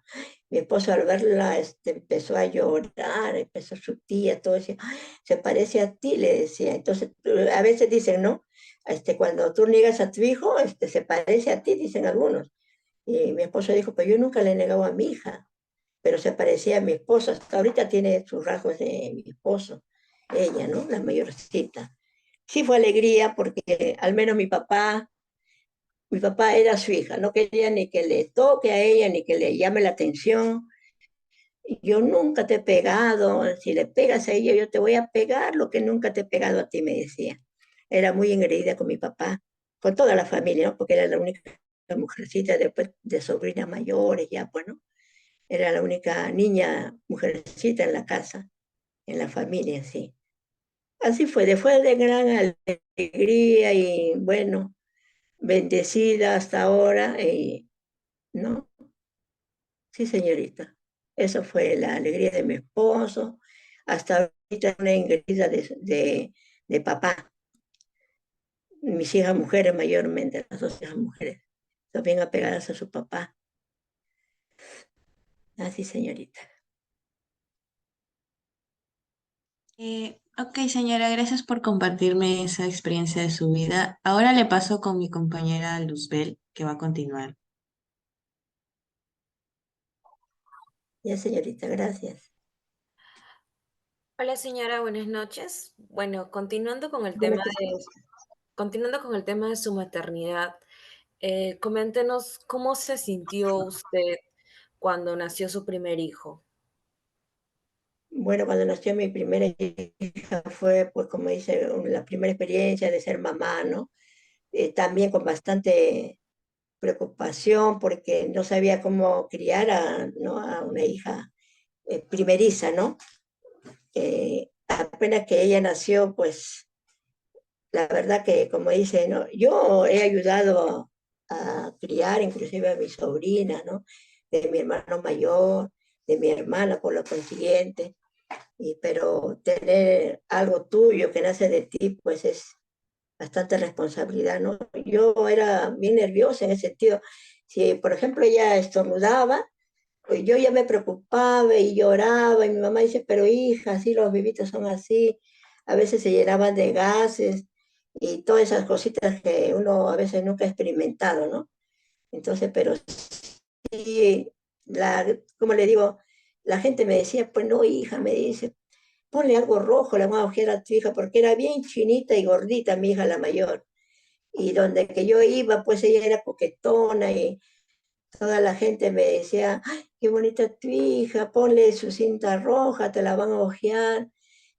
Speaker 2: Mi esposo al verla empezó a llorar, empezó su tía, todo decía, "Ay, se parece a ti", le decía. Entonces, a veces dicen, ¿no? Cuando tú niegas a tu hijo, se parece a ti, dicen algunos. Y mi esposo dijo, pero yo nunca le he negado a mi hija, pero se parecía a mi esposo. Hasta ahorita tiene sus rasgos de mi esposo, ella, ¿no? La mayorcita. Sí fue alegría porque al menos mi papá era su hija, no quería ni que le toque a ella, ni que le llame la atención. Yo nunca te he pegado, si le pegas a ella, yo te voy a pegar lo que nunca te he pegado a ti, me decía. Era muy engreída con mi papá, con toda la familia, ¿no? Porque era la única mujercita, después de sobrinas mayores, ya, bueno, era la única niña, mujercita en la casa, en la familia, sí. Así fue, después de gran alegría y bueno, bendecida hasta ahora, ¿no? Sí, señorita. Eso fue la alegría de mi esposo. Hasta ahorita una engreída de papá. Mis hijas mujeres mayormente, las dos hijas mujeres, son bien apegadas a su papá. Así, señorita.
Speaker 5: Ok, señora, gracias por compartirme esa experiencia de su vida. Ahora le paso con mi compañera Luzbel, que va a continuar.
Speaker 2: Ya, señorita, gracias.
Speaker 6: Hola señora, buenas noches. Bueno,
Speaker 2: Buenas noches.
Speaker 6: continuando con el tema de su maternidad, coméntenos cómo se sintió usted cuando nació su primer hijo.
Speaker 2: Bueno, cuando nació mi primera hija fue, pues como dice, la primera experiencia de ser mamá, ¿no? También con bastante preocupación porque no sabía cómo criar ¿no? a una hija primeriza, ¿no? Apenas que ella nació, pues la verdad que, como dice, ¿no? Yo he ayudado a criar inclusive a mi sobrina, ¿no? De mi hermano mayor, de mi hermana por lo consiguiente, pero tener algo tuyo que nace de ti, pues es bastante responsabilidad, ¿no? Yo era bien nerviosa en ese sentido. Si, por ejemplo, ella estornudaba, pues yo ya me preocupaba y lloraba, y mi mamá dice, pero hija, así los bebitos son así, a veces se llenaban de gases y todas esas cositas que uno a veces nunca ha experimentado, ¿no? Entonces, pero sí, como le digo, la gente me decía, pues no, hija, me dice, ponle algo rojo, le vamos a ojear a tu hija, porque era bien chinita y gordita mi hija la mayor. Y donde que yo iba, pues ella era coquetona y toda la gente me decía, ay, qué bonita tu hija, ponle su cinta roja, te la van a ojear,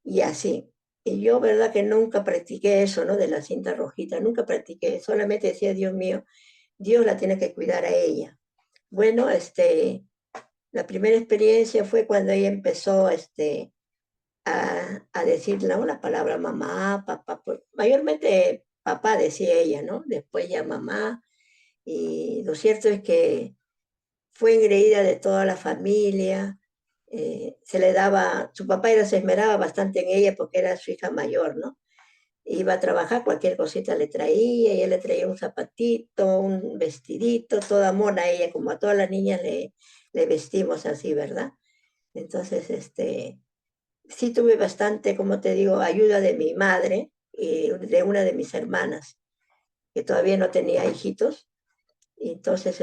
Speaker 2: y así. Y yo, verdad que nunca practiqué eso, ¿no? De la cinta rojita, nunca practiqué, solamente decía, Dios mío, Dios la tiene que cuidar a ella. Bueno, la primera experiencia fue cuando ella empezó, a decir, ¿no? La palabra mamá, papá, pues, mayormente papá decía ella, ¿no? Después ya mamá, y lo cierto es que fue engreída de toda la familia, se le daba, su papá se esmeraba bastante en ella porque era su hija mayor, ¿no? Iba a trabajar, cualquier cosita le traía, y él le traía un zapatito, un vestidito, toda mona a ella, como a todas las niñas le vestimos así, ¿verdad? Entonces, sí tuve bastante, como te digo, ayuda de mi madre y de una de mis hermanas, que todavía no tenía hijitos, y entonces,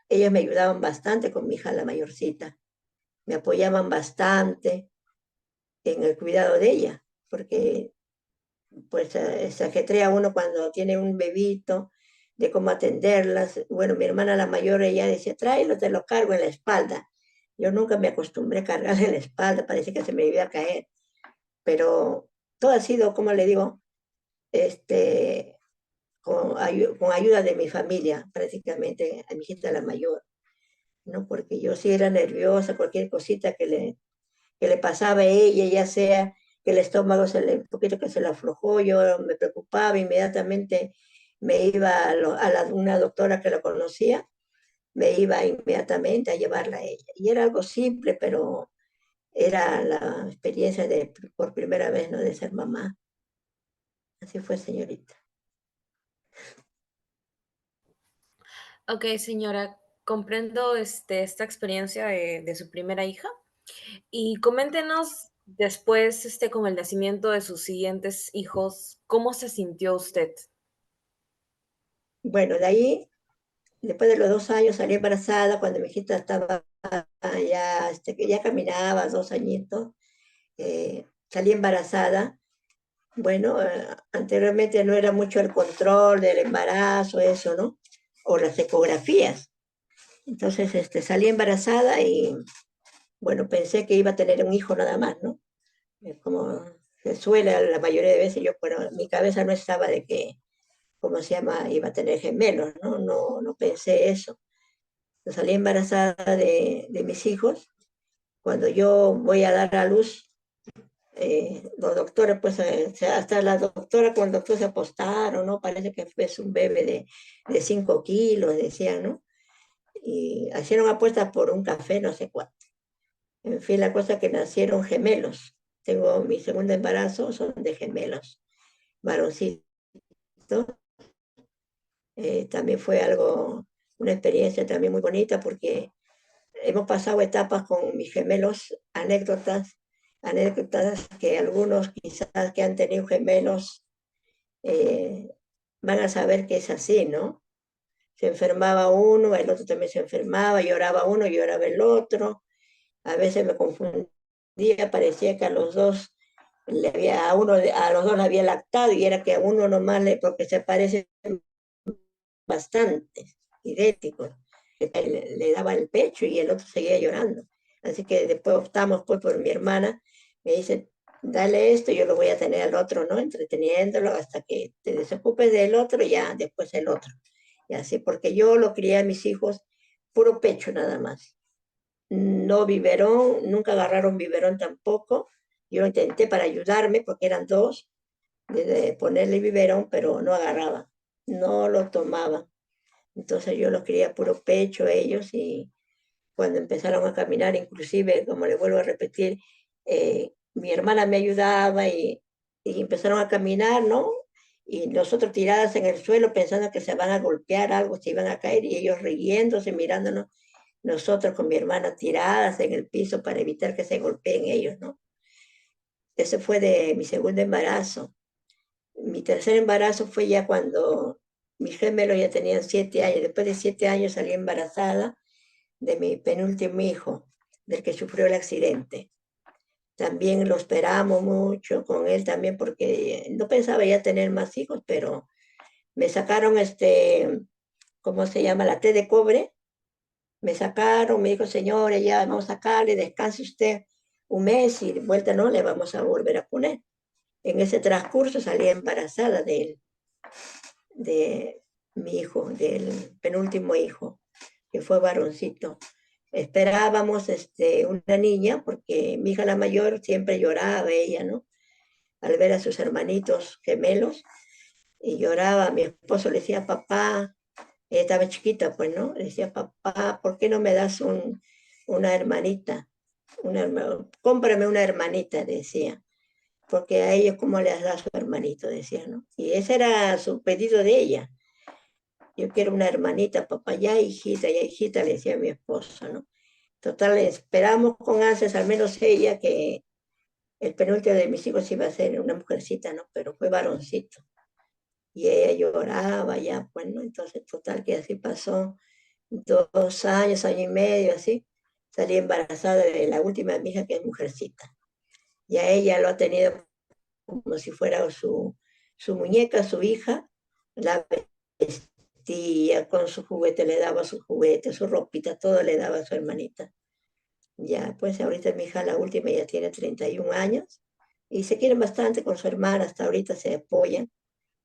Speaker 2: ellos me ayudaban bastante con mi hija la mayorcita. Me apoyaban bastante en el cuidado de ella, porque pues se ajetrea uno cuando tiene un bebito, de cómo atenderlas. Bueno, mi hermana la mayor, ella decía, tráelo, te lo cargo en la espalda. Yo nunca me acostumbré a cargarle en la espalda, parece que se me iba a caer, pero todo ha sido, como le digo, este, con ayuda de mi familia, prácticamente, a mi hijita la mayor. ¿No? Porque yo sí era nerviosa, cualquier cosita que le pasaba a ella, ya sea que el estómago un poquito que se le aflojó, yo me preocupaba, inmediatamente me iba una doctora que la conocía, me iba inmediatamente a llevarla a ella. Y era algo simple, pero era la experiencia por primera vez, ¿no? De ser mamá. Así fue, señorita.
Speaker 6: Ok, señora, comprendo esta experiencia de su primera hija y coméntenos después, con el nacimiento de sus siguientes hijos, ¿cómo se sintió usted?
Speaker 2: Bueno, de ahí, después de los 2 años, salí embarazada cuando mi hijita estaba ya, que ya caminaba, 2 añitos, salí embarazada. Bueno, anteriormente no era mucho el control del embarazo, eso, ¿no? O las ecografías. Entonces, salí embarazada y, bueno, pensé que iba a tener un hijo nada más, ¿no? Como se suele la mayoría de veces, yo, bueno, mi cabeza no estaba de que ¿cómo se llama? Iba a tener gemelos, ¿no? No pensé eso. Yo salí embarazada de mis hijos. Cuando yo voy a dar a luz, los doctores, pues hasta la doctora con el doctor se apostaron, ¿no? Parece que fue un bebé de 5 kilos, decían, ¿no? Y hicieron apuestas por un café, no sé cuánto. En fin, la cosa es que nacieron gemelos. Tengo mi segundo embarazo, son de gemelos, varoncitos. También fue algo, una experiencia también muy bonita porque hemos pasado etapas con mis gemelos, anécdotas que algunos quizás que han tenido gemelos eh, van a saber que es así, ¿no? Se enfermaba uno, el otro también se enfermaba, lloraba uno, lloraba el otro. A veces me confundía, parecía que a los dos a los dos le había lactado y era que a uno nomás porque se parecen bastante, idénticos. Le daba el pecho y el otro seguía llorando. Así que después optamos pues por mi hermana, me dice, dale esto, yo lo voy a tener al otro, ¿no? Entreteniéndolo hasta que te desocupes del otro, ya después el otro. Y así, porque yo lo crié a mis hijos puro pecho nada más. No biberón, nunca agarraron biberón tampoco. Yo intenté para ayudarme, porque eran dos, de ponerle biberón, pero no agarraba, no lo tomaba. Entonces yo los quería puro pecho ellos y cuando empezaron a caminar, inclusive, como les vuelvo a repetir, mi hermana me ayudaba y empezaron a caminar, ¿no? Y nosotros tiradas en el suelo pensando que se van a golpear algo, se iban a caer y ellos riéndose, mirándonos, nosotros con mi hermana tiradas en el piso para evitar que se golpeen ellos, ¿no? Ese fue de mi segundo embarazo. Mi tercer embarazo fue ya cuando mis gemelos ya tenían 7 años. Después de 7 años salí embarazada de mi penúltimo hijo, del que sufrió el accidente. También lo esperamos mucho con él también porque no pensaba ya tener más hijos, pero me sacaron ¿cómo se llama? La T de cobre. Me sacaron, me dijo, señora, ya vamos a sacarle, descanse usted un mes y de vuelta no le vamos a volver a poner. En ese transcurso salí embarazada de mi hijo, del penúltimo hijo, que fue varoncito. Esperábamos una niña, porque mi hija la mayor siempre lloraba, ella, ¿no? Al ver a sus hermanitos gemelos, y lloraba. Mi esposo le decía, papá, ella estaba chiquita, pues, ¿no? Le decía, papá, ¿por qué no me das una hermanita? Cómprame una hermanita, decía, porque a ellos cómo les da su hermanito, decía, ¿no? Y ese era su pedido de ella. Yo quiero una hermanita, papá, ya hijita, le decía a mi esposo, ¿no? Total, esperamos con ansias, al menos ella, que el penúltimo de mis hijos iba a ser una mujercita, ¿no? Pero fue varoncito. Y ella lloraba ya, pues, ¿no? Entonces, total, que así pasó 2 años, año y medio, así. Salí embarazada de la última de mi hija, que es mujercita. Y a ella lo ha tenido como si fuera su muñeca, su hija. La vestía con su juguete, le daba su juguete, su ropita, todo le daba a su hermanita. Ya, pues ahorita mi hija, la última, ya tiene 31 años y se quieren bastante con su hermana, hasta ahorita se apoyan,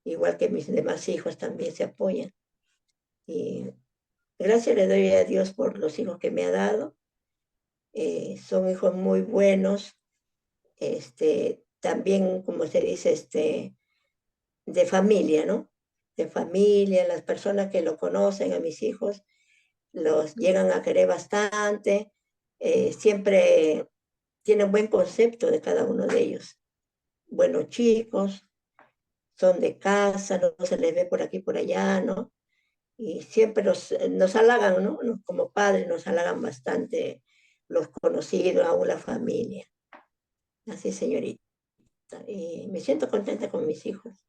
Speaker 2: igual que mis demás hijos también se apoyan. Y gracias le doy a Dios por los hijos que me ha dado. Son hijos muy buenos, también, como se dice, de familia, ¿no? De familia, las personas que lo conocen, a mis hijos, los llegan a querer bastante, siempre tienen buen concepto de cada uno de ellos. Buenos chicos, son de casa, no se les ve por aquí por allá, ¿no? Y siempre nos halagan, ¿no? Como padres nos halagan bastante los conocidos, aún la familia. Así, señorita. Y me siento contenta con mis hijos.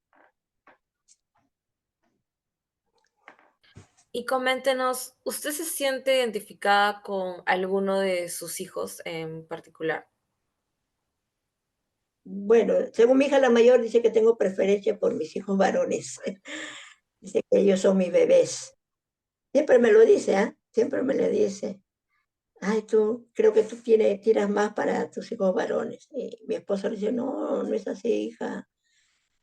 Speaker 6: Y coméntenos, ¿usted se siente identificada con alguno de sus hijos en particular?
Speaker 2: Bueno, según mi hija la mayor, dice que tengo preferencia por mis hijos varones. Dice que ellos son mis bebés. Siempre me lo dice, ¿ah? Siempre me lo dice. Ay, creo que tú tiras más para tus hijos varones. Y mi esposo le dice, no, no es así, hija.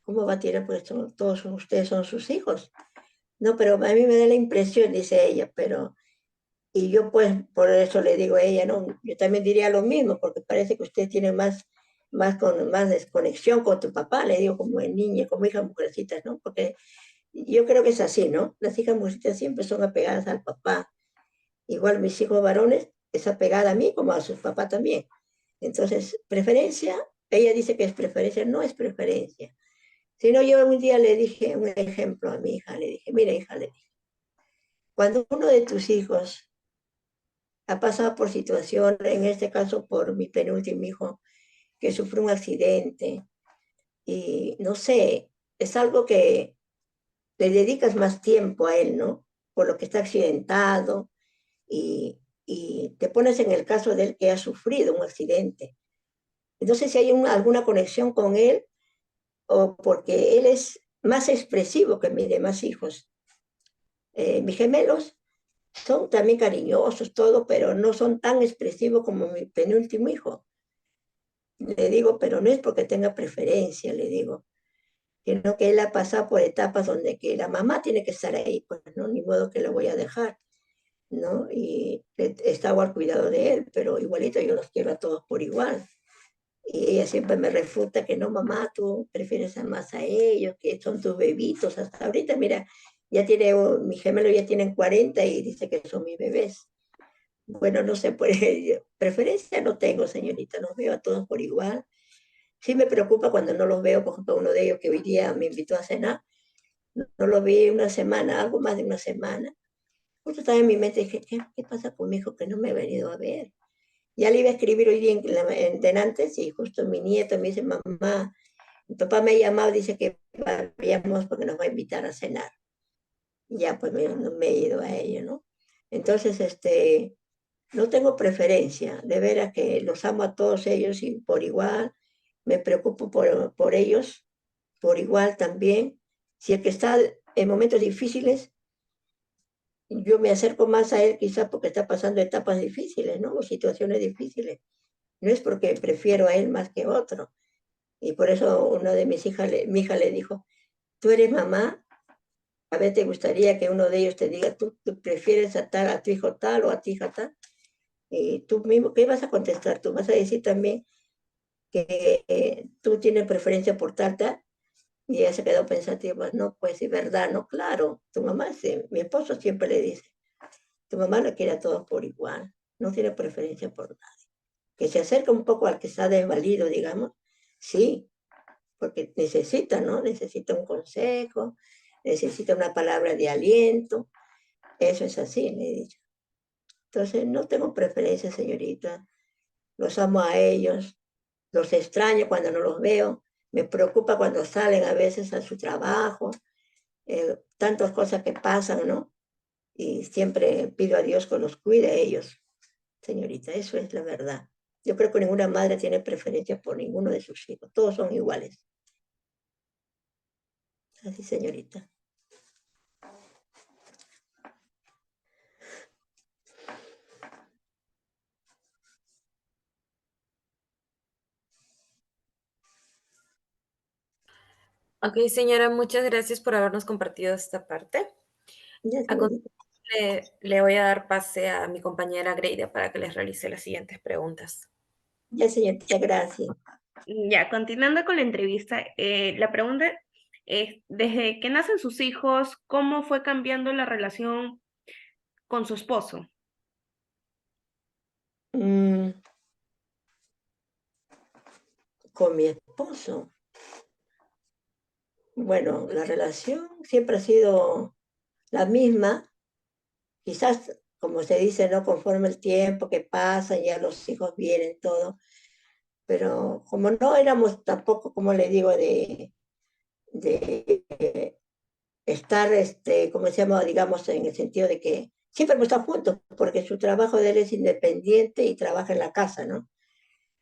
Speaker 2: ¿cómo va a tirar? Pues todos ustedes son sus hijos. No, pero a mí me da la impresión, dice ella, pero... Y yo pues por eso le digo a ella, no, yo también diría lo mismo, porque parece que usted tiene más desconexión con tu papá, le digo como en niña, como hija mujercitas, ¿no? Porque yo creo que es así, ¿no? Las hijas mujercitas siempre son apegadas al papá. Igual mis hijos varones es apegada a mí como a su papá también. Entonces, preferencia, ella dice que es preferencia, no es preferencia. Sino yo un día le dije un ejemplo a mi hija, le dije, mira hija, le dije, cuando uno de tus hijos ha pasado por situación, en este caso por mi penúltimo hijo, que sufrió un accidente, y no sé, es algo que le dedicas más tiempo a él, ¿no? Por lo que está accidentado, y te pones en el caso de él que ha sufrido un accidente. Entonces, si hay alguna conexión con él, o porque él es más expresivo que mis demás hijos. Mis gemelos son también cariñosos, todo, pero no son tan expresivos como mi penúltimo hijo. Le digo, pero no es porque tenga preferencia, le digo, sino que él ha pasado por etapas donde que la mamá tiene que estar ahí, pues no, ni modo que lo voy a dejar, ¿no? Y estaba al cuidado de él, pero igualito yo los quiero a todos por igual. Y ella siempre me refuta que no, mamá, tú prefieres más a ellos, que son tus bebitos. Hasta ahorita, mira, ya tiene, mis gemelos ya tienen 40 y dice que son mis bebés. Bueno, no sé, por ello. Preferencia no tengo, señorita, los veo a todos por igual. Sí me preocupa cuando no los veo, por ejemplo, uno de ellos que hoy día me invitó a cenar, no lo vi una semana, algo más de una semana. Justo estaba en mi mente y dije, ¿qué pasa con mi hijo que no me ha venido a ver? Ya le iba a escribir hoy día en antes y justo mi nieto me dice, mamá, mi papá me ha llamado, dice que vayamos porque nos va a invitar a cenar. Y ya pues no me he ido a ello, ¿no? Entonces, no tengo preferencia, de veras que los amo a todos ellos y por igual, me preocupo por ellos, por igual también. Si el que está en momentos difíciles, yo me acerco más a él quizás porque está pasando etapas difíciles, ¿no? O situaciones difíciles. No es porque prefiero a él más que a otro. Y por eso una de mis hijas, mi hija le dijo, tú eres mamá, a ver, te gustaría que uno de ellos te diga, tú prefieres a tu hijo tal o a tu hija tal. Y tú mismo, ¿qué vas a contestar? Tú vas a decir también que tú tienes preferencia por tal, tal. Y ella se quedó pensativa, no, pues es verdad, no, claro, tu mamá, sí, mi esposo siempre le dice, tu mamá lo quiere a todos por igual, no tiene preferencia por nadie. Que se acerca un poco al que está desvalido, digamos, sí, porque necesita, ¿no? Necesita un consejo, necesita una palabra de aliento, eso es así, le he dicho. Entonces, no tengo preferencia, señorita, los amo a ellos, los extraño cuando no los veo, me preocupa cuando salen a veces a su trabajo, tantas cosas que pasan, ¿no? Y siempre pido a Dios que los cuide a ellos, señorita, eso es la verdad. Yo creo que ninguna madre tiene preferencia por ninguno de sus hijos, todos son iguales. Así, señorita.
Speaker 6: Ok, señora, muchas gracias por habernos compartido esta parte.
Speaker 2: Ya,
Speaker 6: A
Speaker 2: señorita.
Speaker 6: continuación, le voy a dar pase a mi compañera Greida para que les realice las siguientes preguntas.
Speaker 2: Ya, señorita, gracias.
Speaker 1: Ya, continuando con la entrevista, la pregunta es, desde que nacen sus hijos, ¿cómo fue cambiando la relación con su esposo?
Speaker 2: Mm, con mi esposo. Bueno, la relación siempre ha sido la misma, quizás, como se dice, no conforme el tiempo que pasa, ya los hijos vienen, todo, pero como no éramos tampoco, como le digo, de estar, como se llama, digamos, en el sentido de que siempre hemos estado juntos, porque su trabajo de él es independiente y trabaja en la casa, ¿no?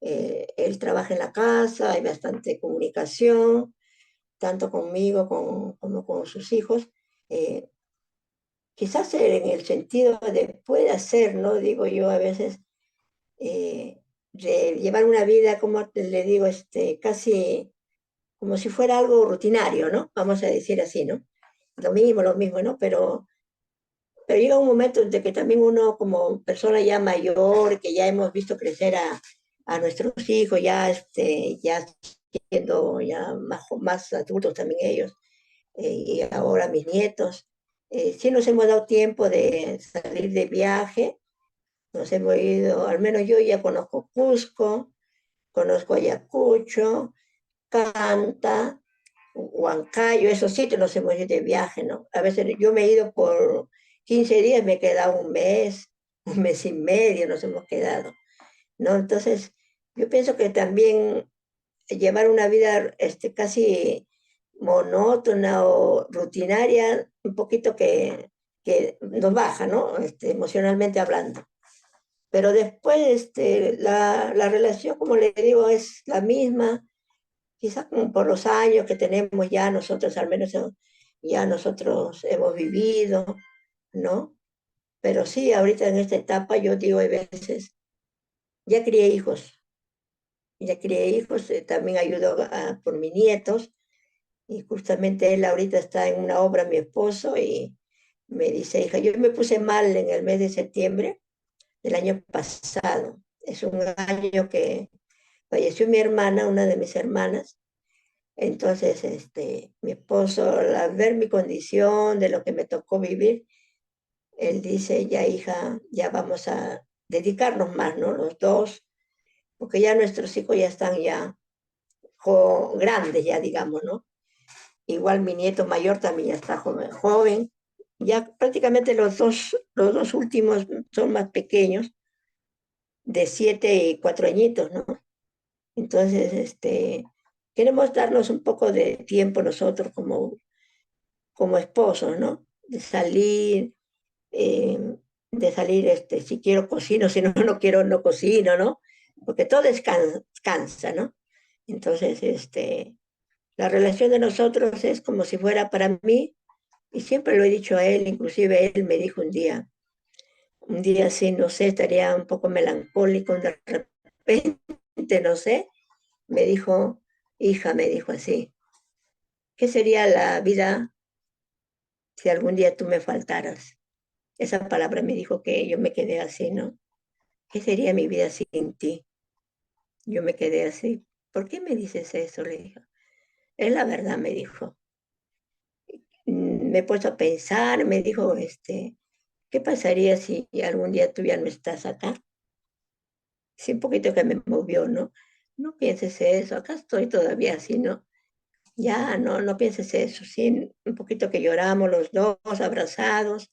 Speaker 2: Él trabaja en la casa, hay bastante comunicación, tanto conmigo como con sus hijos. Eh, Quizás en el sentido de puede hacer, ¿no? Digo yo a veces, de llevar una vida, como le digo, casi como si fuera algo rutinario, ¿no? Vamos a decir así, ¿no? Lo mismo, ¿no? Pero llega un momento en que también uno como persona ya mayor, que ya hemos visto crecer a nuestros hijos, ya siendo ya más adultos también ellos, y ahora mis nietos, sí nos hemos dado tiempo de salir de viaje, nos hemos ido, al menos yo ya conozco Cusco, conozco Ayacucho, Canta, Huancayo, esos sitios nos hemos ido de viaje, ¿no? A veces yo me he ido por 15 días, me he quedado un mes y medio nos hemos quedado, ¿no? Entonces, yo pienso que también llevar una vida casi monótona o rutinaria, un poquito que nos baja, ¿no? Emocionalmente hablando. Pero después la relación, como le digo, es la misma, quizás como por los años que tenemos ya nosotros, al menos ya nosotros hemos vivido, ¿no? Pero sí, ahorita en esta etapa yo digo a veces, ya crié hijos, también ayudo por mis nietos, y justamente él ahorita está en una obra, mi esposo, y me dice, hija, yo me puse mal en el mes de septiembre del año pasado. Es un año que falleció mi hermana, una de mis hermanas. Entonces, mi esposo, al ver mi condición, de lo que me tocó vivir, él dice, ya hija, ya vamos a dedicarnos más, ¿no? Los dos, porque ya nuestros hijos ya están ya grandes, ya digamos, ¿no? Igual mi nieto mayor también ya está joven. Ya prácticamente los dos últimos son más pequeños, de 7 y 4 añitos, ¿no? Entonces, queremos darnos un poco de tiempo nosotros como esposos, ¿no? Eh, de salir, si quiero cocino, si no, no quiero, no cocino, ¿no? Porque todo cansa, ¿no? Entonces, la relación de nosotros es como si fuera para mí, y siempre lo he dicho a él, inclusive él me dijo un día así, no sé, estaría un poco melancólico, de repente, no sé, me dijo, hija, me dijo así, ¿qué sería la vida si algún día tú me faltaras? Esa palabra me dijo que yo me quedé así, ¿no? ¿Qué sería mi vida sin ti? Yo me quedé así. ¿Por qué me dices eso? Le dijo. Es la verdad, me dijo. Me he puesto a pensar, me dijo, ¿qué pasaría si algún día tú ya no estás acá? Sí, un poquito que me movió, ¿no? No pienses eso, acá estoy todavía así, ¿no? Ya, no pienses eso, sí, un poquito que lloramos los dos abrazados,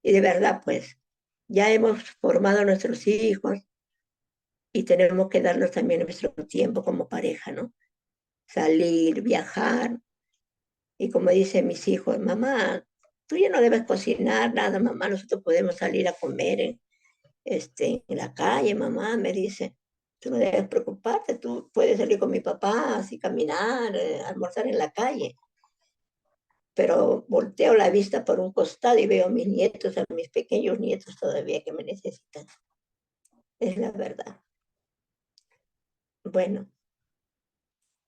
Speaker 2: y de verdad, pues, ya hemos formado a nuestros hijos y tenemos que darnos también nuestro tiempo como pareja, ¿no? Salir, viajar, y como dicen mis hijos, mamá, tú ya no debes cocinar nada, mamá, nosotros podemos salir a comer en la calle, mamá, me dice, tú no debes preocuparte, tú puedes salir con mi papá, así caminar, almorzar en la calle. Pero volteo la vista por un costado y veo a mis nietos, a mis pequeños nietos todavía que me necesitan. Es la verdad. Bueno,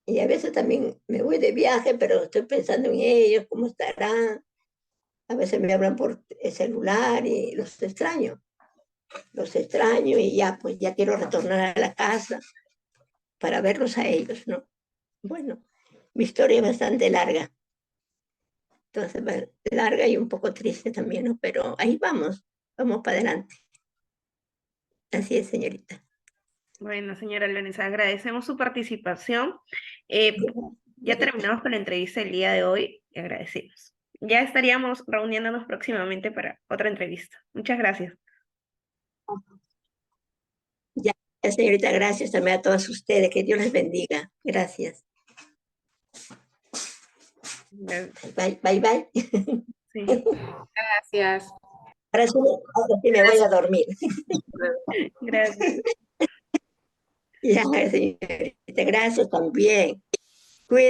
Speaker 2: y a veces también me voy de viaje, pero estoy pensando en ellos, cómo estarán. A veces me hablan por el celular y los extraño y ya, pues ya quiero retornar a la casa para verlos a ellos, ¿no? Bueno, mi historia es bastante larga, entonces larga y un poco triste también, ¿no? Pero ahí vamos para adelante. Así es, señorita.
Speaker 1: Bueno, señora Leonesa, agradecemos su participación. Ya terminamos con la entrevista del día de hoy y agradecemos. Ya estaríamos reuniéndonos próximamente para otra entrevista. Muchas gracias.
Speaker 2: Ya, señorita, gracias también a todos ustedes. Que Dios les bendiga. Gracias. Bye, bye, bye.
Speaker 1: Sí,
Speaker 4: Gracias.
Speaker 2: Ahora sí me voy a dormir.
Speaker 1: gracias.
Speaker 2: Ya, señorita, gracias también. Cuídense.